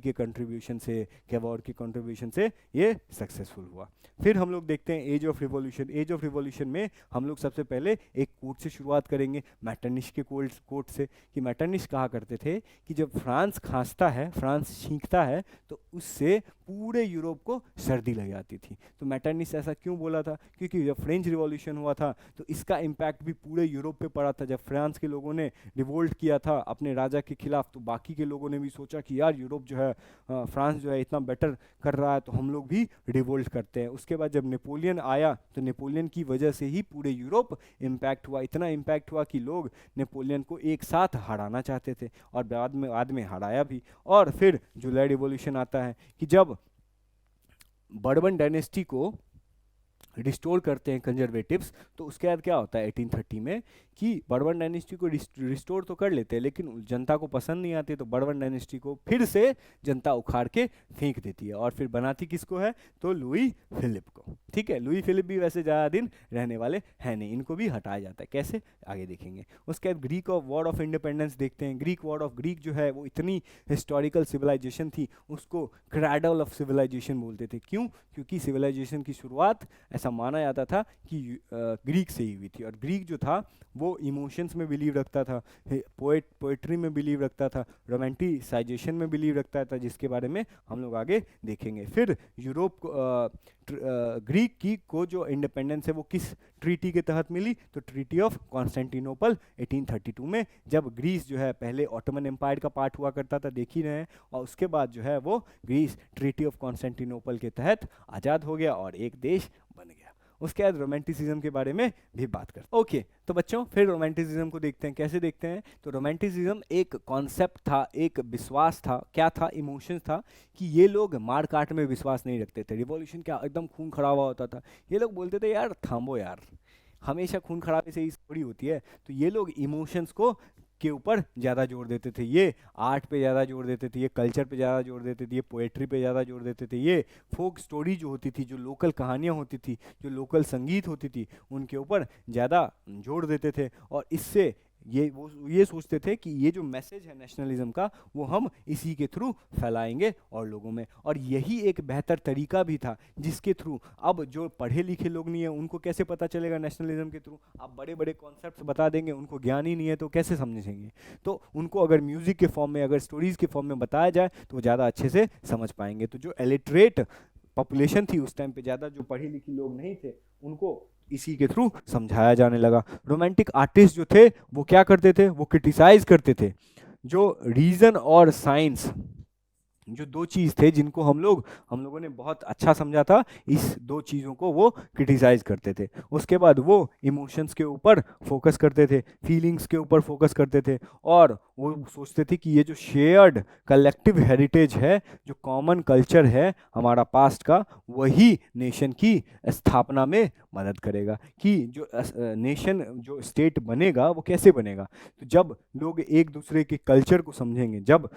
के कंट्रीब्यूशन से, कैवोर के कंट्रीब्यूशन से ये सक्सेसफुल हुआ। फिर हम लोग देखते हैं age of revolution. Age of revolution में हम लोग सबसे पहले एक कोट से शुरुआत करेंगे, मैटरनिश के कोट से। कि मैटरनिश कहा करते थे कि जब फ्रांस खांसता है, फ्रांस छींकता है, तो उससे पूरे यूरोप को सर्दी लग जाती थी। तो मेटरनिस ऐसा क्यों बोला था? क्योंकि जब फ्रेंच रिवॉल्यूशन हुआ था तो इसका इम्पैक्ट भी पूरे यूरोप पे पड़ा था। जब फ्रांस के लोगों ने रिवोल्ट किया था अपने राजा के खिलाफ, तो बाकी के लोगों ने भी सोचा कि यार यूरोप जो है, फ्रांस जो है इतना बेटर कर रहा है, तो हम लोग भी रिवोल्ट करते हैं। उसके बाद जब नेपोलियन आया तो नेपोलियन की वजह से ही पूरे यूरोप इम्पैक्ट हुआ। इतना इम्पैक्ट हुआ कि लोग नेपोलियन को एक साथ हराना चाहते थे, और बाद में हराया भी। और फिर जुलाई रिवॉल्यूशन आता है कि जब बर्बन डायनेस्टी को रिस्टोर करते हैं कंजर्वेटिव्स, तो उसके बाद क्या होता है 1830 में कि बर्बन डायनेस्टी को रिस्टोर तो कर लेते हैं, लेकिन जनता को पसंद नहीं आती, तो बर्बन डायनेस्टी को फिर से जनता उखाड़ के फेंक देती है। और फिर बनाती किसको है? तो लुई फिलिप को। ठीक है, लुई फिलिप भी वैसे ज़्यादा दिन रहने वाले हैं नहीं, इनको भी हटाया जाता है। कैसे, आगे देखेंगे। उसके बाद Greek of war of independence देखते हैं। ग्रीक वॉर ऑफ ग्रीक जो है वो इतनी हिस्टोरिकल सिविलाइजेशन थी, उसको क्रैडल ऑफ सिविलाइजेशन बोलते थे। क्यों? क्योंकि सिविलाइजेशन की शुरुआत ऐसा माना जाता था कि ग्रीक से ही हुई थी। और ग्रीक जो था वो इमोशंस में बिलीव रखता था, पोएट्री में बिलीव रखता था, रोमांटिसाइजेशन में बिलीव रखता था, जिसके बारे में हम लोग आगे देखेंगे। फिर यूरोप को ग्रीक की को जो इंडिपेंडेंस है वो किस ट्रीटी के तहत मिली? तो ट्रीटी ऑफ कॉन्स्टेंटिनोपल 1832 में, जब ग्रीस जो है पहले ऑटोमन एम्पायर का पार्ट हुआ करता था, देख ही रहे हैं, और उसके बाद जो है वो ग्रीस ट्रीटी ऑफ कॉन्स्टेंटिनोपल के तहत आज़ाद हो गया और एक देश बन गया। उसके बाद रोमांटिसिज्म के बारे में भी बात करते हैं। ओके, तो बच्चों फिर रोमांटिसिज्म को देखते हैं। कैसे देखते हैं? तो रोमांटिसिज्म एक कॉन्सेप्ट था, एक विश्वास था। क्या था? इमोशंस था कि ये लोग मार काट में विश्वास नहीं रखते थे। रिवॉल्यूशन क्या एकदम खून खराबा होता था, ये लोग बोलते थे यार थांबो यार, हमेशा खून खराबे से ही थोड़ी होती है। तो ये लोग इमोशंस को के ऊपर ज़्यादा जोर देते थे, ये आर्ट पे ज़्यादा जोर देते थे, ये कल्चर पे ज़्यादा जोर देते थे, ये पोएट्री पे ज़्यादा जोर देते थे, ये फोक स्टोरी जो होती थी, जो लोकल कहानियाँ होती थी, जो लोकल संगीत होती थी, उनके ऊपर ज़्यादा जोर देते थे। और इससे ये सोचते थे कि ये जो मैसेज है नेशनलिज्म का, वो हम इसी के थ्रू फैलाएंगे और लोगों में। और यही एक बेहतर तरीका भी था जिसके थ्रू अब जो पढ़े लिखे लोग नहीं है उनको कैसे पता चलेगा नेशनलिज्म के थ्रू? आप बड़े बड़े कॉन्सेप्ट्स बता देंगे, उनको ज्ञान ही नहीं है तो कैसे समझेंगे? तो उनको अगर म्यूजिक के फॉर्म में, अगर स्टोरीज के फॉर्म में बताया जाए तो वो ज़्यादा अच्छे से समझ पाएंगे। तो जो इलिटरेट पॉपुलेशन थी उस टाइम पे, ज़्यादा जो पढ़े लिखे लोग नहीं थे, उनको इसी के थ्रू समझाया जाने लगा। रोमांटिक आर्टिस्ट जो थे वो क्या करते थे? वो क्रिटिसाइज करते थे जो रीजन और साइंस, जो दो चीज़ थे जिनको हम लोगों ने बहुत अच्छा समझा था, इस दो चीज़ों को वो क्रिटिसाइज करते थे। उसके बाद वो इमोशंस के ऊपर फोकस करते थे, फीलिंग्स के ऊपर फोकस करते थे, और वो सोचते थे कि ये जो शेयर्ड कलेक्टिव हेरिटेज है, जो कॉमन कल्चर है हमारा पास्ट का, वही नेशन की स्थापना में मदद करेगा। कि जो नेशन, जो स्टेट बनेगा वो कैसे बनेगा? तो जब लोग एक दूसरे के कल्चर को समझेंगे, जब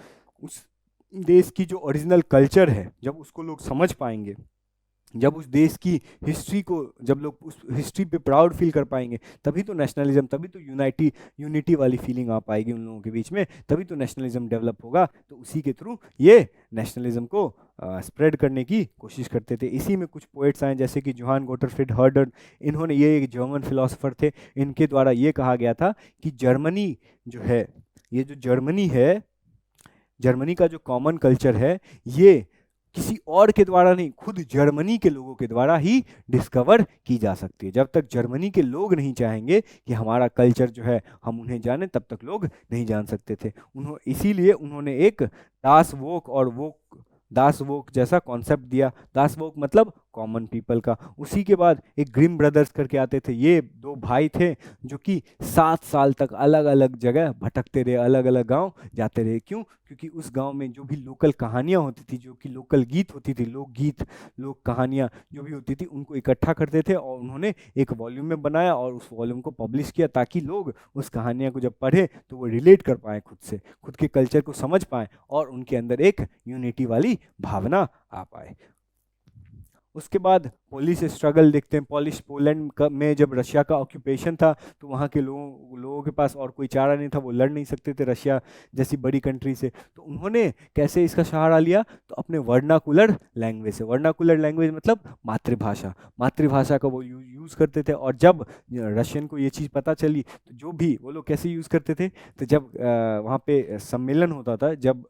उस देश की जो ओरिजिनल कल्चर है जब उसको लोग समझ पाएंगे, जब उस देश की हिस्ट्री को, जब लोग उस हिस्ट्री पे प्राउड फील कर पाएंगे, तभी तो नेशनलिज्म, तभी तो यूनिटी वाली फीलिंग आ पाएगी उन लोगों के बीच में, तभी तो नेशनलिज्म डेवलप होगा। तो उसी के थ्रू ये नेशनलिज्म को स्प्रेड करने की कोशिश करते थे। इसी में कुछ पोएट्स आए जैसे कि जोहान गोटरफ्रीड हर्डर, इन्होंने, ये एक जर्मन फिलोसोफर थे, इनके द्वारा ये कहा गया था कि जर्मनी जो है, ये जो जर्मनी है, जर्मनी का जो कॉमन कल्चर है, ये किसी और के द्वारा नहीं, खुद जर्मनी के लोगों के द्वारा ही डिस्कवर की जा सकती है। जब तक जर्मनी के लोग नहीं चाहेंगे कि हमारा कल्चर जो है हम उन्हें जाने, तब तक लोग नहीं जान सकते थे। इसीलिए उन्होंने एक दास वोक जैसा कॉन्सेप्ट दिया। दास वोक मतलब कॉमन पीपल का। उसी के बाद एक ग्रिम ब्रदर्स करके आते थे, ये दो भाई थे जो कि 7 साल तक अलग अलग जगह भटकते रहे, अलग अलग गांव जाते रहे। क्यों? क्योंकि उस गांव में जो भी लोकल कहानियां होती थी, जो कि लोकल गीत होती थी, लोकगीत, लोक कहानियां जो भी होती थी, उनको इकट्ठा करते थे और उन्होंने एक वॉल्यूम में बनाया और उस वॉल्यूम को पब्लिश किया, ताकि लोग उस कहानियां को जब पढ़े तो वो रिलेट कर पाए खुद से, खुद के कल्चर को समझ पाए और उनके अंदर एक यूनिटी वाली भावना आ पाए। उसके बाद पोलिश स्ट्रगल देखते हैं। पोलैंड में जब रशिया का ऑक्यूपेशन था तो वहाँ के लोगों के पास और कोई चारा नहीं था, वो लड़ नहीं सकते थे रशिया जैसी बड़ी कंट्री से। तो उन्होंने कैसे इसका सहारा लिया, तो अपने वर्नाकुलर लैंग्वेज से। वर्नाकुलर लैंग्वेज मतलब मातृभाषा, मातृभाषा का वो यूज़ करते थे। और जब रशियन को ये चीज़ पता चली तो जो भी वो लोग कैसे यूज़ करते थे, तो जब वहाँ पे सम्मेलन होता था, जब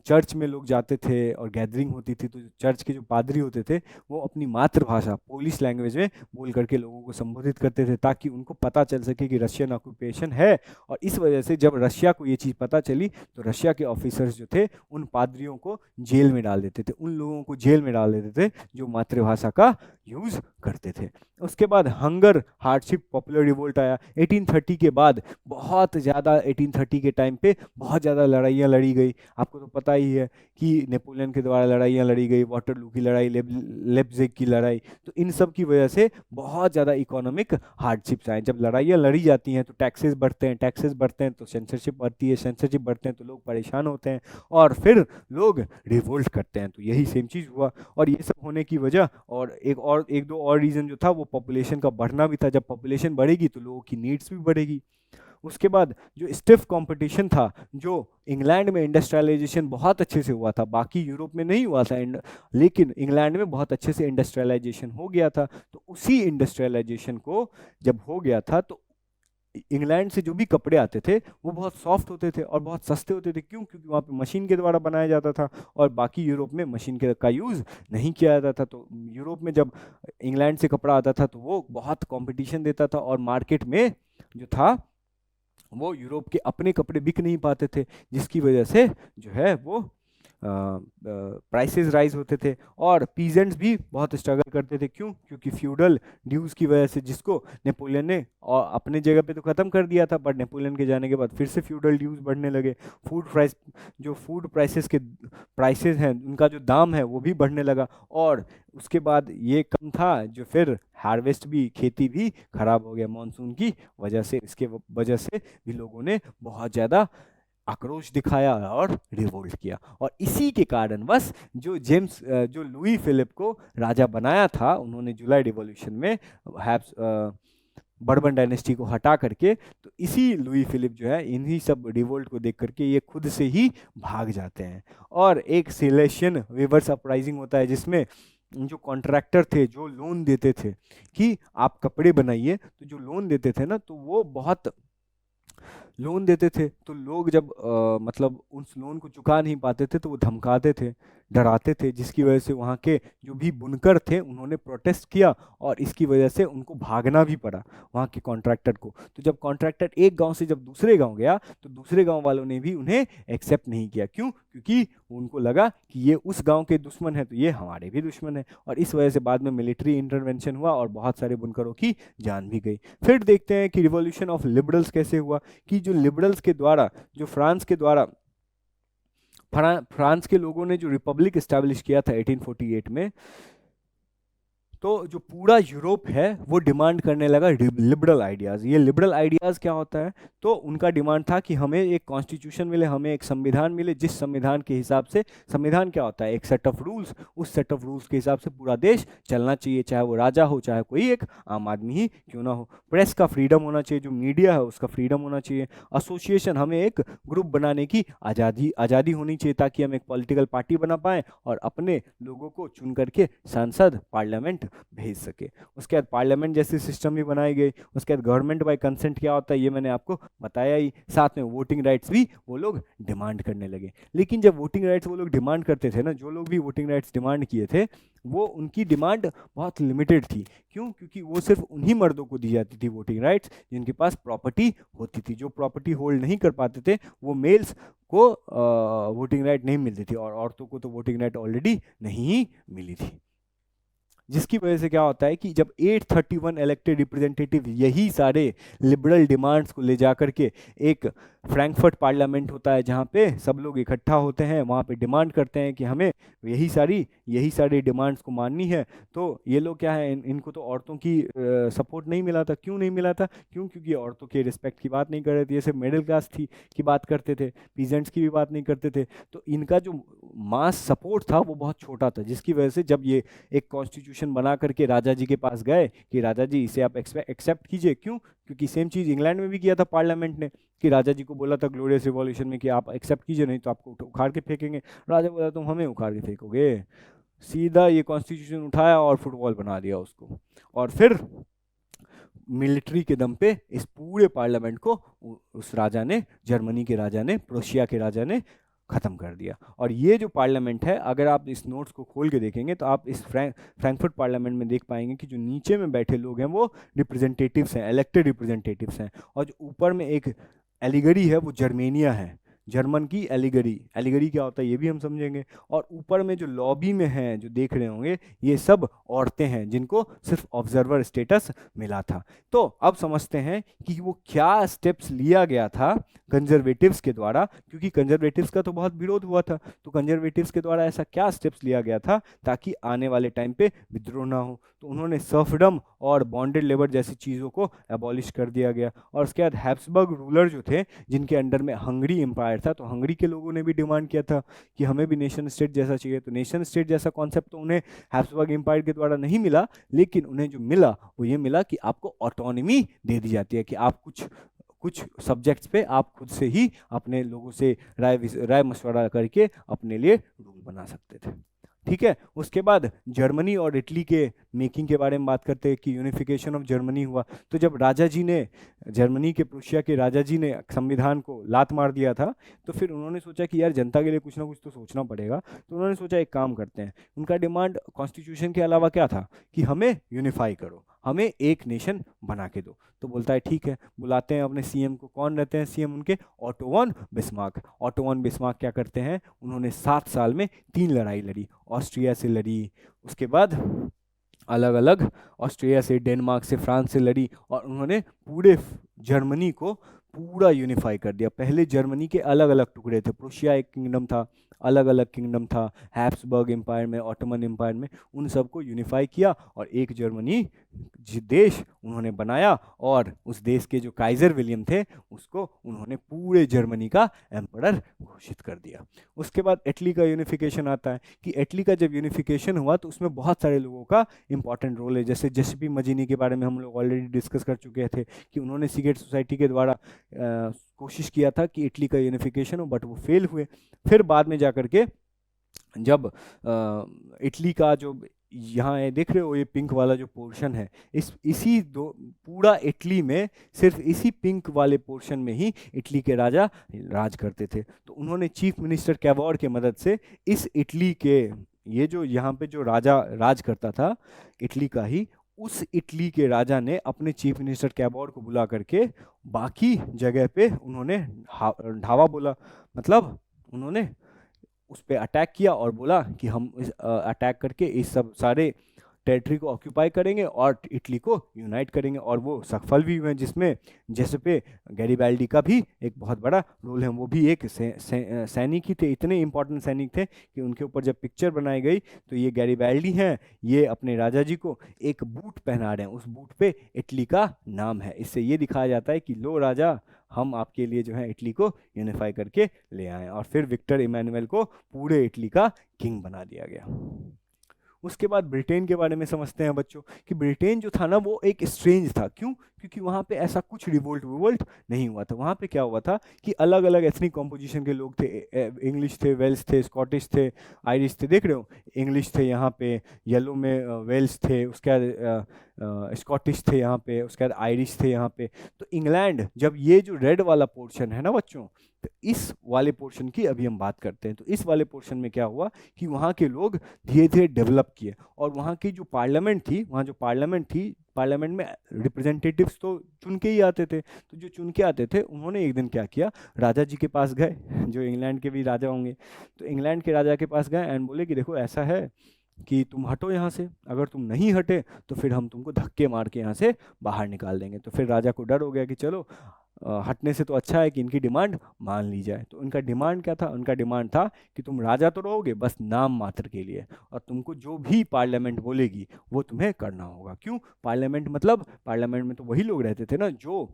चर्च में लोग जाते थे और गैदरिंग होती थी, तो चर्च के जो पादरी होते थे वो अपनी मातृभाषा पोलिश लैंग्वेज में बोल करके लोगों को संबोधित करते थे, ताकि उनको पता चल सके कि रशियन ऑक्यूपेशन है। और इस वजह से जब रशिया को ये चीज़ पता चली तो रशिया के ऑफिसर्स जो थे उन पादरियों को जेल में डाल देते थे, उन लोगों को जेल में डाल देते थे जो मातृभाषा का यूज़ करते थे। उसके बाद हंगर हार्डशिप पॉपुलर रिवोल्ट आया 1830 के बाद। बहुत ज़्यादा 1830 के टाइम पे बहुत ज़्यादा लड़ाइयाँ लड़ी गई। आपको तो पता ही है कि नेपोलियन के द्वारा लड़ाइयाँ लड़ी गई, वाटरलू की लड़ाई, लेप्जिग की लड़ाई। तो इन सब की वजह से बहुत ज़्यादा इकोनॉमिक हार्डशिप्स आए। जब लड़ाइयाँ लड़ी जाती हैं तो टैक्सेस बढ़ते हैं, टैक्सेस बढ़ते हैं तो सेंसरशिप बढ़ती है, सेंसरशिप बढ़ते हैं तो लोग परेशान होते हैं और फिर लोग रिवोल्ट करते हैं। तो यही सेम चीज़ हुआ। और ये सब होने की वजह और एक दो और रीज़न जो था वो पॉपुलेशन का बढ़ना भी था। जब पॉपुलेशन बढ़ेगी तो लोगों की नीड्स भी बढ़ेगी। उसके बाद जो स्टिफ कंपटीशन था, जो इंग्लैंड में इंडस्ट्रियलाइजेशन बहुत अच्छे से हुआ था, बाकी यूरोप में नहीं हुआ था, लेकिन इंग्लैंड में बहुत अच्छे से इंडस्ट्रियलाइजेशन हो गया था। तो उसी इंडस्ट्रियलाइजेशन को जब हो गया था तो इंग्लैंड से जो भी कपड़े आते थे वो बहुत सॉफ्ट होते थे और बहुत सस्ते होते थे। क्यों? क्योंकि वहाँ पे मशीन के द्वारा बनाया जाता था और बाकी यूरोप में मशीन का यूज़ नहीं किया जाता था। तो यूरोप में जब इंग्लैंड से कपड़ा आता था तो वो बहुत कंपटीशन देता था और मार्केट में जो था वो यूरोप के अपने कपड़े बिक नहीं पाते थे, जिसकी वजह से जो है वो प्राइसेस राइज होते थे और पीजेंट्स भी बहुत स्ट्रगल करते थे। क्यों? क्योंकि फ्यूडल ड्यूज़ की वजह से, जिसको नेपोलियन ने और अपने जगह पे तो ख़त्म कर दिया था, बट नेपोलियन के जाने के बाद फिर से फ्यूडल ड्यूज़ बढ़ने लगे। फूड प्राइसेस के प्राइसेस हैं उनका जो दाम है वो भी बढ़ने लगा। और उसके बाद ये कम था जो फिर हार्वेस्ट भी, खेती भी खराब हो गया मानसून की वजह से। इसके वजह से भी लोगों ने बहुत ज़्यादा आक्रोश दिखाया और रिवोल्ट किया। और इसी के कारण बस जो लुई फिलिप को राजा बनाया था, उन्होंने जुलाई रिवॉल्यूशन में बर्बन डायनेस्टी को हटा करके, तो इसी लुई फिलिप जो है इन्हीं सब रिवोल्ट को देख करके ये खुद से ही भाग जाते हैं। और एक सिलेशियन रिवर्स अपराइजिंग होता है जिसमें जो कॉन्ट्रैक्टर थे, जो लोन देते थे कि आप कपड़े बनाइए, तो जो लोन देते थे ना, तो वो बहुत लोन देते थे। तो लोग जब मतलब उस लोन को चुका नहीं पाते थे तो वो धमकाते थे, डराते थे, जिसकी वजह से वहाँ के जो भी बुनकर थे उन्होंने प्रोटेस्ट किया और इसकी वजह से उनको भागना भी पड़ा वहाँ के कॉन्ट्रैक्टर को। तो जब कॉन्ट्रैक्टर एक गांव से जब दूसरे गांव गया तो दूसरे गांव वालों ने भी उन्हें एक्सेप्ट नहीं किया। क्यों? क्योंकि उनको लगा कि ये उस गांव के दुश्मन है तो ये हमारे भी दुश्मन है। और इस वजह से बाद में मिलिट्री इंटरवेंशन हुआ और बहुत सारे बुनकरों की जान भी गई। फिर देखते हैं कि रिवॉल्यूशन ऑफ लिबरल्स कैसे हुआ, कि जो लिबरल्स के द्वारा, जो फ्रांस के लोगों ने जो रिपब्लिक इस्टेब्लिश किया था 1848 में, तो जो पूरा यूरोप है वो डिमांड करने लगा लिबरल आइडियाज़। ये लिबरल आइडियाज़ क्या होता है? तो उनका डिमांड था कि हमें एक कॉन्स्टिट्यूशन मिले, हमें एक संविधान मिले, जिस संविधान के हिसाब से, संविधान क्या होता है? एक सेट ऑफ रूल्स, उस सेट ऑफ रूल्स के हिसाब से पूरा देश चलना चाहिए, चाहे वो राजा हो, चाहे कोई एक आम आदमी ही क्यों ना हो। प्रेस का फ्रीडम होना चाहिए, जो मीडिया है उसका फ्रीडम होना चाहिए। एसोसिएशन, हमें एक ग्रुप बनाने की आज़ादी होनी चाहिए ताकि हम एक पॉलिटिकल पार्टी बना पाएँ और अपने लोगों को चुन करके संसद, पार्लियामेंट भेज सके। उसके बाद पार्लियामेंट जैसी सिस्टम भी बनाई गई। उसके बाद गवर्नमेंट बाय कंसेंट क्या होता है ये मैंने आपको बताया ही। साथ में वोटिंग राइट्स भी वो लोग डिमांड करने लगे। लेकिन जब वोटिंग राइट्स वो लोग डिमांड करते थे ना, जो लोग भी वोटिंग राइट्स डिमांड किए थे, वो उनकी डिमांड बहुत लिमिटेड थी। क्यों? क्योंकि वो सिर्फ उन्हीं मर्दों को दी जाती थी वोटिंग राइट्स जिनके पास प्रॉपर्टी होती थी। जो प्रॉपर्टी होल्ड नहीं कर पाते थे वो मेल्स को वोटिंग राइट नहीं मिलती थी और औरतों को तो वोटिंग राइट ऑलरेडी नहीं मिली थी। जिसकी वजह से क्या होता है कि जब 831 इलेक्टेड रिप्रेजेंटेटिव यही सारे लिबरल डिमांड्स को ले जा करके एक फ्रैंकफर्ट पार्लियामेंट होता है जहाँ पे सब लोग इकट्ठा होते हैं, वहाँ पे डिमांड करते हैं कि हमें यही सारी डिमांड्स को माननी है। तो ये लोग क्या है, इनको तो औरतों की सपोर्ट नहीं मिला था। क्यों नहीं मिला था? क्योंकि औरतों के रिस्पेक्ट की बात नहीं कर रहे थे, ये सिर्फ मिडिल क्लास थी की बात करते थे, पीजेंट्स की भी बात नहीं करते थे। तो इनका जो मास सपोर्ट था वो बहुत छोटा था, जिसकी वजह से जब ये एक कॉन्स्टिट्यूशन बना करके राजा जी के पास गए कि राजा जी इसे आप एक्सेप्ट कीजिए। क्यों? क्योंकि सेम चीज़ इंग्लैंड में भी किया था पार्लियामेंट ने, कि राजा जी को बोला था ग्लोरियस रिवॉल्यूशन में कि आप एक्सेप्ट कीजिए, नहीं तो आपको उखाड़ के फेंकेंगे। राजा बोला तुम हमें उखाड़ के फेंकोगे? सीधा ये कॉन्स्टिट्यूशन उठाया और फुटबॉल बना दिया उसको। और फिर मिलिट्री के दम पे इस पूरे पार्लियामेंट को उस राजा ने, जर्मनी के राजा ने, प्रोशिया के राजा ने ख़त्म कर दिया। और ये जो पार्लियामेंट है, अगर आप इस नोट्स को खोल के देखेंगे तो आप इस फ्रैंकफर्ट पार्लियामेंट में देख पाएंगे कि जो नीचे में बैठे लोग हैं वो रिप्रेजेंटेटिव्स हैं, इलेक्टेड रिप्रेजेंटेटिव्स हैं, और जो ऊपर में एक एलिगरी है वो जर्मेनिया है, जर्मन की एलिगरी। एलिगरी क्या होता है ये भी हम समझेंगे। और ऊपर में जो लॉबी में हैं, जो देख रहे होंगे, ये सब औरतें हैं जिनको सिर्फ ऑब्जर्वर स्टेटस मिला था। तो अब समझते हैं कि वो क्या स्टेप्स लिया गया था कंजर्वेटिव्स के द्वारा, क्योंकि कंजर्वेटिव्स का तो बहुत विरोध हुआ था। तो कंजर्वेटिव्स के द्वारा ऐसा क्या स्टेप्स लिया गया था ताकि आने वाले टाइम पे विद्रोह ना हो? तो उन्होंने सर्फडम और बॉन्डेड लेबर जैसी चीज़ों को एबॉलिश कर दिया गया। और उसके बाद हैब्सबर्ग रूलर जो थे, जिनके अंडर में हंगरी एम्पायर था, तो हंगरी के लोगों ने भी डिमांड किया था कि हमें भी नेशन स्टेट जैसा चाहिए। तो नेशन स्टेट जैसा कॉन्सेप्ट तो उन्हें हैब्सबर्ग एम्पायर के द्वारा नहीं मिला, लेकिन उन्हें जो मिला वो ये मिला कि आपको ऑटोनॉमी दे दी जाती है, कि आप कुछ सब्जेक्ट्स पे आप खुद से ही अपने लोगों से राय मशवरा करके अपने लिए रूल बना सकते थे। ठीक है। उसके बाद जर्मनी और इटली के मेकिंग के बारे में बात करते हैं कि यूनिफिकेशन ऑफ जर्मनी हुआ। तो जब राजा जी ने, जर्मनी के, प्रुशिया के राजा जी ने संविधान को लात मार दिया था, तो फिर उन्होंने सोचा कि यार जनता के लिए कुछ ना कुछ तो सोचना पड़ेगा। तो उन्होंने सोचा एक काम करते हैं। उनका डिमांड कॉन्स्टिट्यूशन के अलावा क्या था कि हमें यूनिफाई करो, हमें एक नेशन बना के दो। तो बोलता है ठीक है। बुलाते हैं अपने सीएम को। कौन रहते हैं सीएम उनके? Auto von Bismarck. Auto von Bismarck क्या करते हैं? उन्होंने 7 साल में 3 लड़ाई लड़ी। ऑस्ट्रिया से लड़ी, उसके बाद अलग अलग ऑस्ट्रिया से, डेनमार्क से, फ्रांस से लड़ी, और उन्होंने पूरे जर्मनी को पूरा यूनिफाई कर दिया। पहले जर्मनी के अलग अलग टुकड़े थे, प्रुशिया एक किंगडम था, अलग अलग किंगडम था, हैब्सबर्ग एम्पायर में, ऑटोमन एम्पायर में, उन सबको यूनिफाई किया और एक जर्मनी देश उन्होंने बनाया। और उस देश के जो काइजर विलियम थे, उसको उन्होंने पूरे जर्मनी का एम्परर घोषित कर दिया। उसके बाद इटली का यूनिफिकेशन आता है कि इटली का जब यूनिफिकेशन हुआ तो उसमें बहुत सारे लोगों का इंपॉर्टेंट रोल है। जैसे जेसिपी मजीनी के बारे में हम लोग ऑलरेडी डिस्कस कर चुके थे कि उन्होंने सीक्रेट सोसाइटी के द्वारा कोशिश किया था कि इटली का यूनिफिकेशन हो, बट वो फेल हुए। फिर बाद में जाकर के जब इटली का जो यहाँ है, देख रहे हो ये पिंक वाला जो पोर्शन है, इसी दो पूरा इटली में सिर्फ इसी पिंक वाले पोर्शन में ही इटली के राजा राज करते थे। तो उन्होंने चीफ मिनिस्टर कैवॉर के मदद से इस इटली के, ये जो यहाँ पे जो राजा राज करता था इटली का ही, उस इटली के राजा ने अपने चीफ मिनिस्टर कैवॉर को बुला करके बाकी जगह पे उन्होंने ढावा बोला, मतलब उन्होंने उस पर अटैक किया और बोला कि हम इस अटैक करके इस सब सारे टेरिटरी को ऑक्यूपाई करेंगे और इटली को यूनाइट करेंगे। और वो सफल भी हुए, जिसमें जेसेपे गैरिबाल्डी का भी एक बहुत बड़ा रोल है। वो भी एक सैनिक ही थे, इतने इंपॉर्टेंट सैनिक थे कि उनके ऊपर जब पिक्चर बनाई गई तो ये गैरिबाल्डी हैं, ये अपने राजा जी को एक बूट पहना रहे हैं, उस बूट पे इटली का नाम है। इससे ये दिखाया जाता है कि लो राजा, हम आपके लिए जो है इटली को यूनिफाई करके ले आए। और फिर विक्टर इमैनुअल को पूरे इटली का किंग बना दिया गया। उसके बाद ब्रिटेन के बारे में समझते हैं बच्चों कि ब्रिटेन जो था ना वो एक स्ट्रेंज था। क्यों? क्योंकि वहाँ पे ऐसा कुछ रिवोल्ट नहीं हुआ था। वहाँ पे क्या हुआ था कि अलग अलग एथनिक कॉम्पोजिशन के लोग थे, इंग्लिश थे, वेल्स थे, स्कॉटिश थे, आयरिश थे, देख रहे हो, इंग्लिश थे यहाँ पे, येलो में वेल्स थे, उसके बाद स्कॉटिश थे यहाँ पे, उसके बाद आयरिश थे यहाँ पे। तो इंग्लैंड, जब ये जो रेड वाला पोर्शन है ना बच्चों, तो इस वाले पोर्शन की अभी हम बात करते हैं। तो इस वाले पोर्शन में क्या हुआ कि वहाँ के लोग धीरे धीरे डेवलप किए, और वहाँ की जो पार्लियामेंट थी, वहाँ जो पार्लियामेंट थी, पार्लियामेंट में रिप्रेजेंटेटिव्स तो चुन के ही आते थे। तो जो चुन के आते थे उन्होंने एक दिन क्या किया, राजा जी के पास गए, जो इंग्लैंड के भी राजा होंगे, तो इंग्लैंड के राजा के पास गए एंड बोले कि देखो ऐसा है कि तुम हटो यहाँ से, अगर तुम नहीं हटे तो फिर हम तुमको धक्के मार के यहाँ से बाहर निकाल देंगे। तो फिर राजा को डर हो गया कि चलो हटने से तो अच्छा है कि इनकी डिमांड मान ली जाए। तो उनका डिमांड क्या था? उनका डिमांड था कि तुम राजा तो रहोगे बस नाम मात्र के लिए, और तुमको जो भी पार्लियामेंट बोलेगी वो तुम्हें करना होगा। क्यों पार्लियामेंट? मतलब पार्लियामेंट में तो वही लोग रहते थे ना जो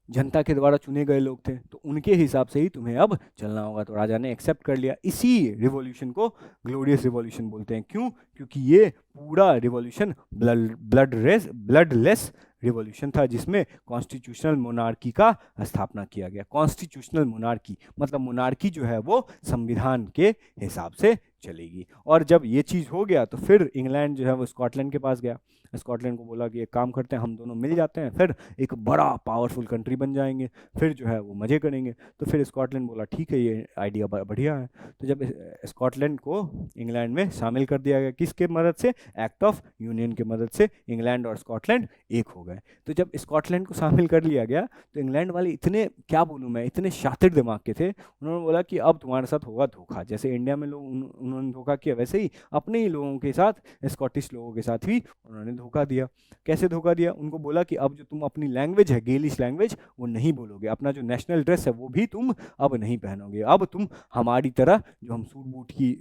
जनता के द्वारा चुने गए लोग थे, तो उनके हिसाब से ही तुम्हें अब चलना होगा। तो राजा ने एक्सेप्ट कर लिया। इसी रिवॉल्यूशन को ग्लोरियस रिवॉल्यूशन बोलते हैं। क्यों? क्योंकि ये पूरा रिवॉल्यूशन ब्लडलेस रिवॉल्यूशन था, जिसमें कॉन्स्टिट्यूशनल मोनार्की का स्थापना किया गया। कॉन्स्टिट्यूशनल मोनार्की मतलब मोनार्की जो है वो संविधान के हिसाब से चलेगी। और जब ये चीज़ हो गया तो फिर इंग्लैंड जो है वो स्कॉटलैंड के पास गया। स्कॉटलैंड को बोला कि एक काम करते हैं, हम दोनों मिल जाते हैं, फिर एक बड़ा पावरफुल कंट्री बन जाएंगे, फिर जो है वो मज़े करेंगे। तो फिर स्कॉटलैंड बोला ठीक है, ये आइडिया बढ़िया है। तो जब स्कॉटलैंड को इंग्लैंड में शामिल कर दिया गया, किसके मदद से? एक्ट ऑफ यूनियन की मदद से इंग्लैंड और स्कॉटलैंड एक हो गए। तो जब स्कॉटलैंड को शामिल कर लिया गया तो इंग्लैंड वाले इतने, क्या बोलूँ मैं, इतने शातिर दिमाग के थे, उन्होंने बोला कि अब तुम्हारे साथ होगा धोखा। जैसे इंडिया में लोग उन्होंने धोखा किया, वैसे ही अपने ही लोगों के साथ, स्कॉटिश लोगों के साथ भी उन्होंने धोखा दिया। कैसे धोखा दिया? उनको बोला कि अब जो तुम अपनी लैंग्वेज है, गेलिश लैंग्वेज, वो नहीं बोलोगे, अपना जो नेशनल ड्रेस है वो भी तुम अब नहीं पहनोगे, अब तुम हमारी तरह जो हम सूट बूट की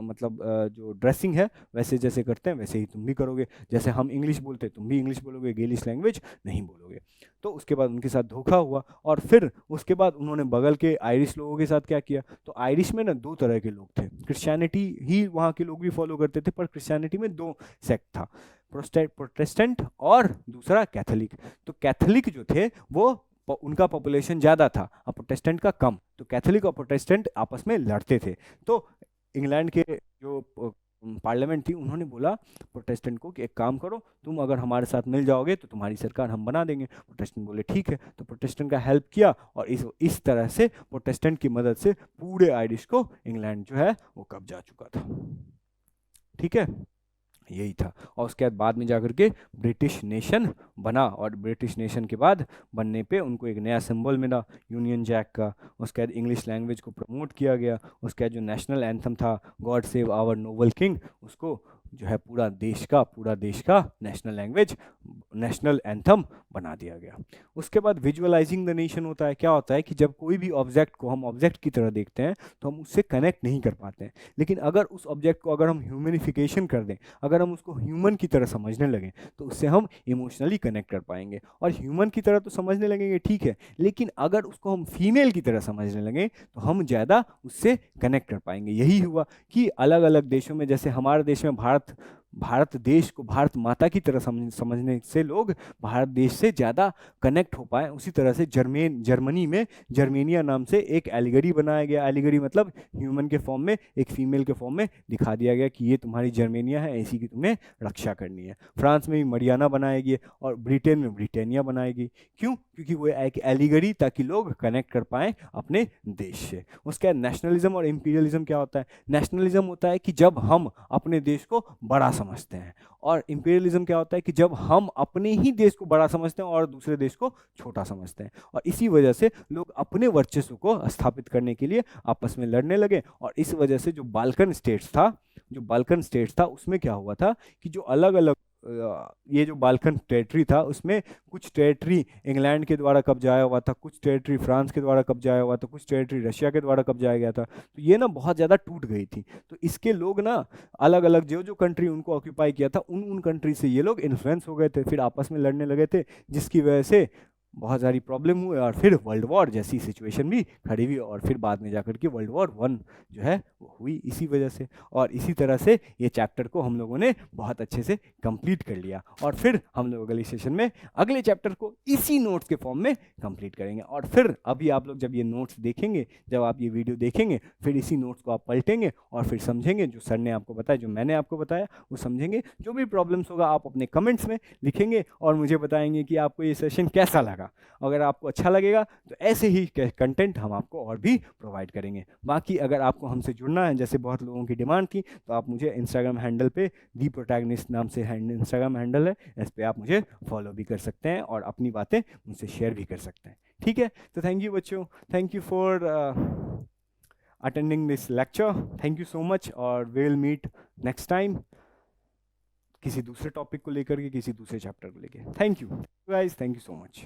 मतलब जो ड्रेसिंग है वैसे जैसे करते हैं वैसे ही तुम भी करोगे, जैसे हम इंग्लिश बोलते हैं तुम भी इंग्लिश बोलोगे, गेलिश लैंग्वेज नहीं बोलोगे। तो उसके बाद उनके साथ धोखा हुआ, और फिर उसके बाद उन्होंने बगल के आयरिश लोगों के साथ क्या किया? तो आयरिश में ना दो तरह के लोग थे, क्रिश्चियनिटी ही वहाँ के लोग भी फॉलो करते थे, पर क्रिश्चियनिटी में दो सेक्ट था, प्रोटेस्टेंट और दूसरा कैथोलिक। तो कैथोलिक जो थे वो उनका पॉपुलेशन ज़्यादा था और प्रोटेस्टेंट का कम, तो कैथोलिक और प्रोटेस्टेंट आपस में लड़ते थे। तो इंग्लैंड के जो पार्लियामेंट थी उन्होंने बोला प्रोटेस्टेंट को कि एक काम करो, तुम अगर हमारे साथ मिल जाओगे तो तुम्हारी सरकार हम बना देंगे। प्रोटेस्टेंट बोले ठीक है, तो प्रोटेस्टेंट का हेल्प किया, और इस तरह से प्रोटेस्टेंट की मदद से पूरे आयरिश को इंग्लैंड जो है वो कब्जा चुका था। ठीक है, यही था। और उसके बाद में जाकर के ब्रिटिश नेशन बना, और ब्रिटिश नेशन के बाद बनने पे उनको एक नया सिंबल मिला यूनियन जैक का। उसके बाद इंग्लिश लैंग्वेज को प्रमोट किया गया। उसके बाद जो नेशनल एंथम था God save our noble king, उसको जो है पूरा देश का नेशनल लैंग्वेज, नेशनल एंथम बना दिया गया। उसके बाद विजुअलाइजिंग द नेशन होता है। क्या होता है कि जब कोई भी ऑब्जेक्ट को हम ऑब्जेक्ट की तरह देखते हैं तो हम उससे कनेक्ट नहीं कर पाते हैं, लेकिन अगर उस ऑब्जेक्ट को अगर हम ह्यूमनिफिकेशन कर दें, अगर हम उसको ह्यूमन की तरह समझने लगें, तो उससे हम इमोशनली कनेक्ट कर पाएंगे। और ह्यूमन की तरह तो समझने लगेंगे ठीक है, लेकिन अगर उसको हम फीमेल की तरह समझने लगें तो हम ज़्यादा उससे कनेक्ट कर पाएंगे। यही हुआ कि अलग अलग देशों में, जैसे हमारे देश में भारत देश को भारत माता की तरह समझने से लोग भारत देश से ज़्यादा कनेक्ट हो पाए, उसी तरह से जर्मनी में जर्मेनिया नाम से एक एलिगरी बनाया गया। एलिगरी मतलब ह्यूमन के फॉर्म में एक फीमेल के फॉर्म में दिखा दिया गया कि ये तुम्हारी जर्मेनिया है, इसी की तुम्हें रक्षा करनी है। फ्रांस में भी मरियाना बनाएगी, और ब्रिटेन में ब्रिटेनिया बनाएगी। क्यों? क्योंकि वो एक एलिगरी, ताकि लोग कनेक्ट कर पाएँ अपने देश से। उसके बाद नेशनलिज्म और इंपीरियलिज्म क्या होता है? नेशनलिज्म होता है कि जब हम अपने देश को बड़ा समझते हैं, और इंपीरियलिज्म क्या होता है कि जब हम अपने ही देश को बड़ा समझते हैं और दूसरे देश को छोटा समझते हैं। और इसी वजह से लोग अपने वर्चस्व को स्थापित करने के लिए आपस में लड़ने लगे। और इस वजह से जो बाल्कन स्टेट्स था उसमें क्या हुआ था कि जो अलग अलग ये जो बाल्कन टेरिटरी था उसमें कुछ टेरिटरी इंग्लैंड के द्वारा कब्जाया हुआ था, कुछ टेरिटरी फ्रांस के द्वारा कब्जाया हुआ था, कुछ टेरिटरी रशिया के द्वारा कब्जाया गया था। तो ये ना बहुत ज़्यादा टूट गई थी। तो इसके लोग ना अलग अलग जो कंट्री उनको ऑक्यूपाई किया था उन कंट्री से ये लोग इन्फ्लुएंस हो गए थे, फिर आपस में लड़ने लगे थे, जिसकी वजह से बहुत सारी प्रॉब्लम हुए, और फिर वर्ल्ड वॉर जैसी सिचुएशन भी खड़ी हुई, और फिर बाद में जाकर के वर्ल्ड वॉर 1 जो है वो हुई इसी वजह से। और इसी तरह से ये चैप्टर को हम लोगों ने बहुत अच्छे से कंप्लीट कर लिया, और फिर हम लोग अगले सेशन में अगले चैप्टर को इसी नोट्स के फॉर्म में कंप्लीट करेंगे। और फिर अभी आप लोग जब ये नोट्स देखेंगे, जब आप ये वीडियो देखेंगे, फिर इसी नोट्स को आप पलटेंगे और फिर समझेंगे जो सर ने आपको बताया, जो मैंने आपको बताया वो समझेंगे। जो भी प्रॉब्लम्स होगा आप अपने कमेंट्स में लिखेंगे और मुझे बताएंगे कि आपको ये सेशन कैसा लगा। अगर आपको अच्छा लगेगा तो ऐसे ही कंटेंट हम आपको और भी प्रोवाइड करेंगे। बाकी अगर आपको हमसे जुड़ना है, जैसे बहुत लोगों की डिमांड थी, तो आप मुझे इंस्टाग्राम हैंडल पे दी प्रोटैगनिस्ट नाम से इंस्टाग्राम हैंडल है, इस पर आप मुझे फॉलो भी कर सकते हैं और अपनी बातें मुझसे शेयर भी कर सकते हैं। ठीक है, तो थैंक यू बच्चों, thank you for attending this lecture, thank you so much, और we will meet next time किसी दूसरे टॉपिक को लेकर के, किसी दूसरे चैप्टर को लेकर। Thank you guys, thank you so much.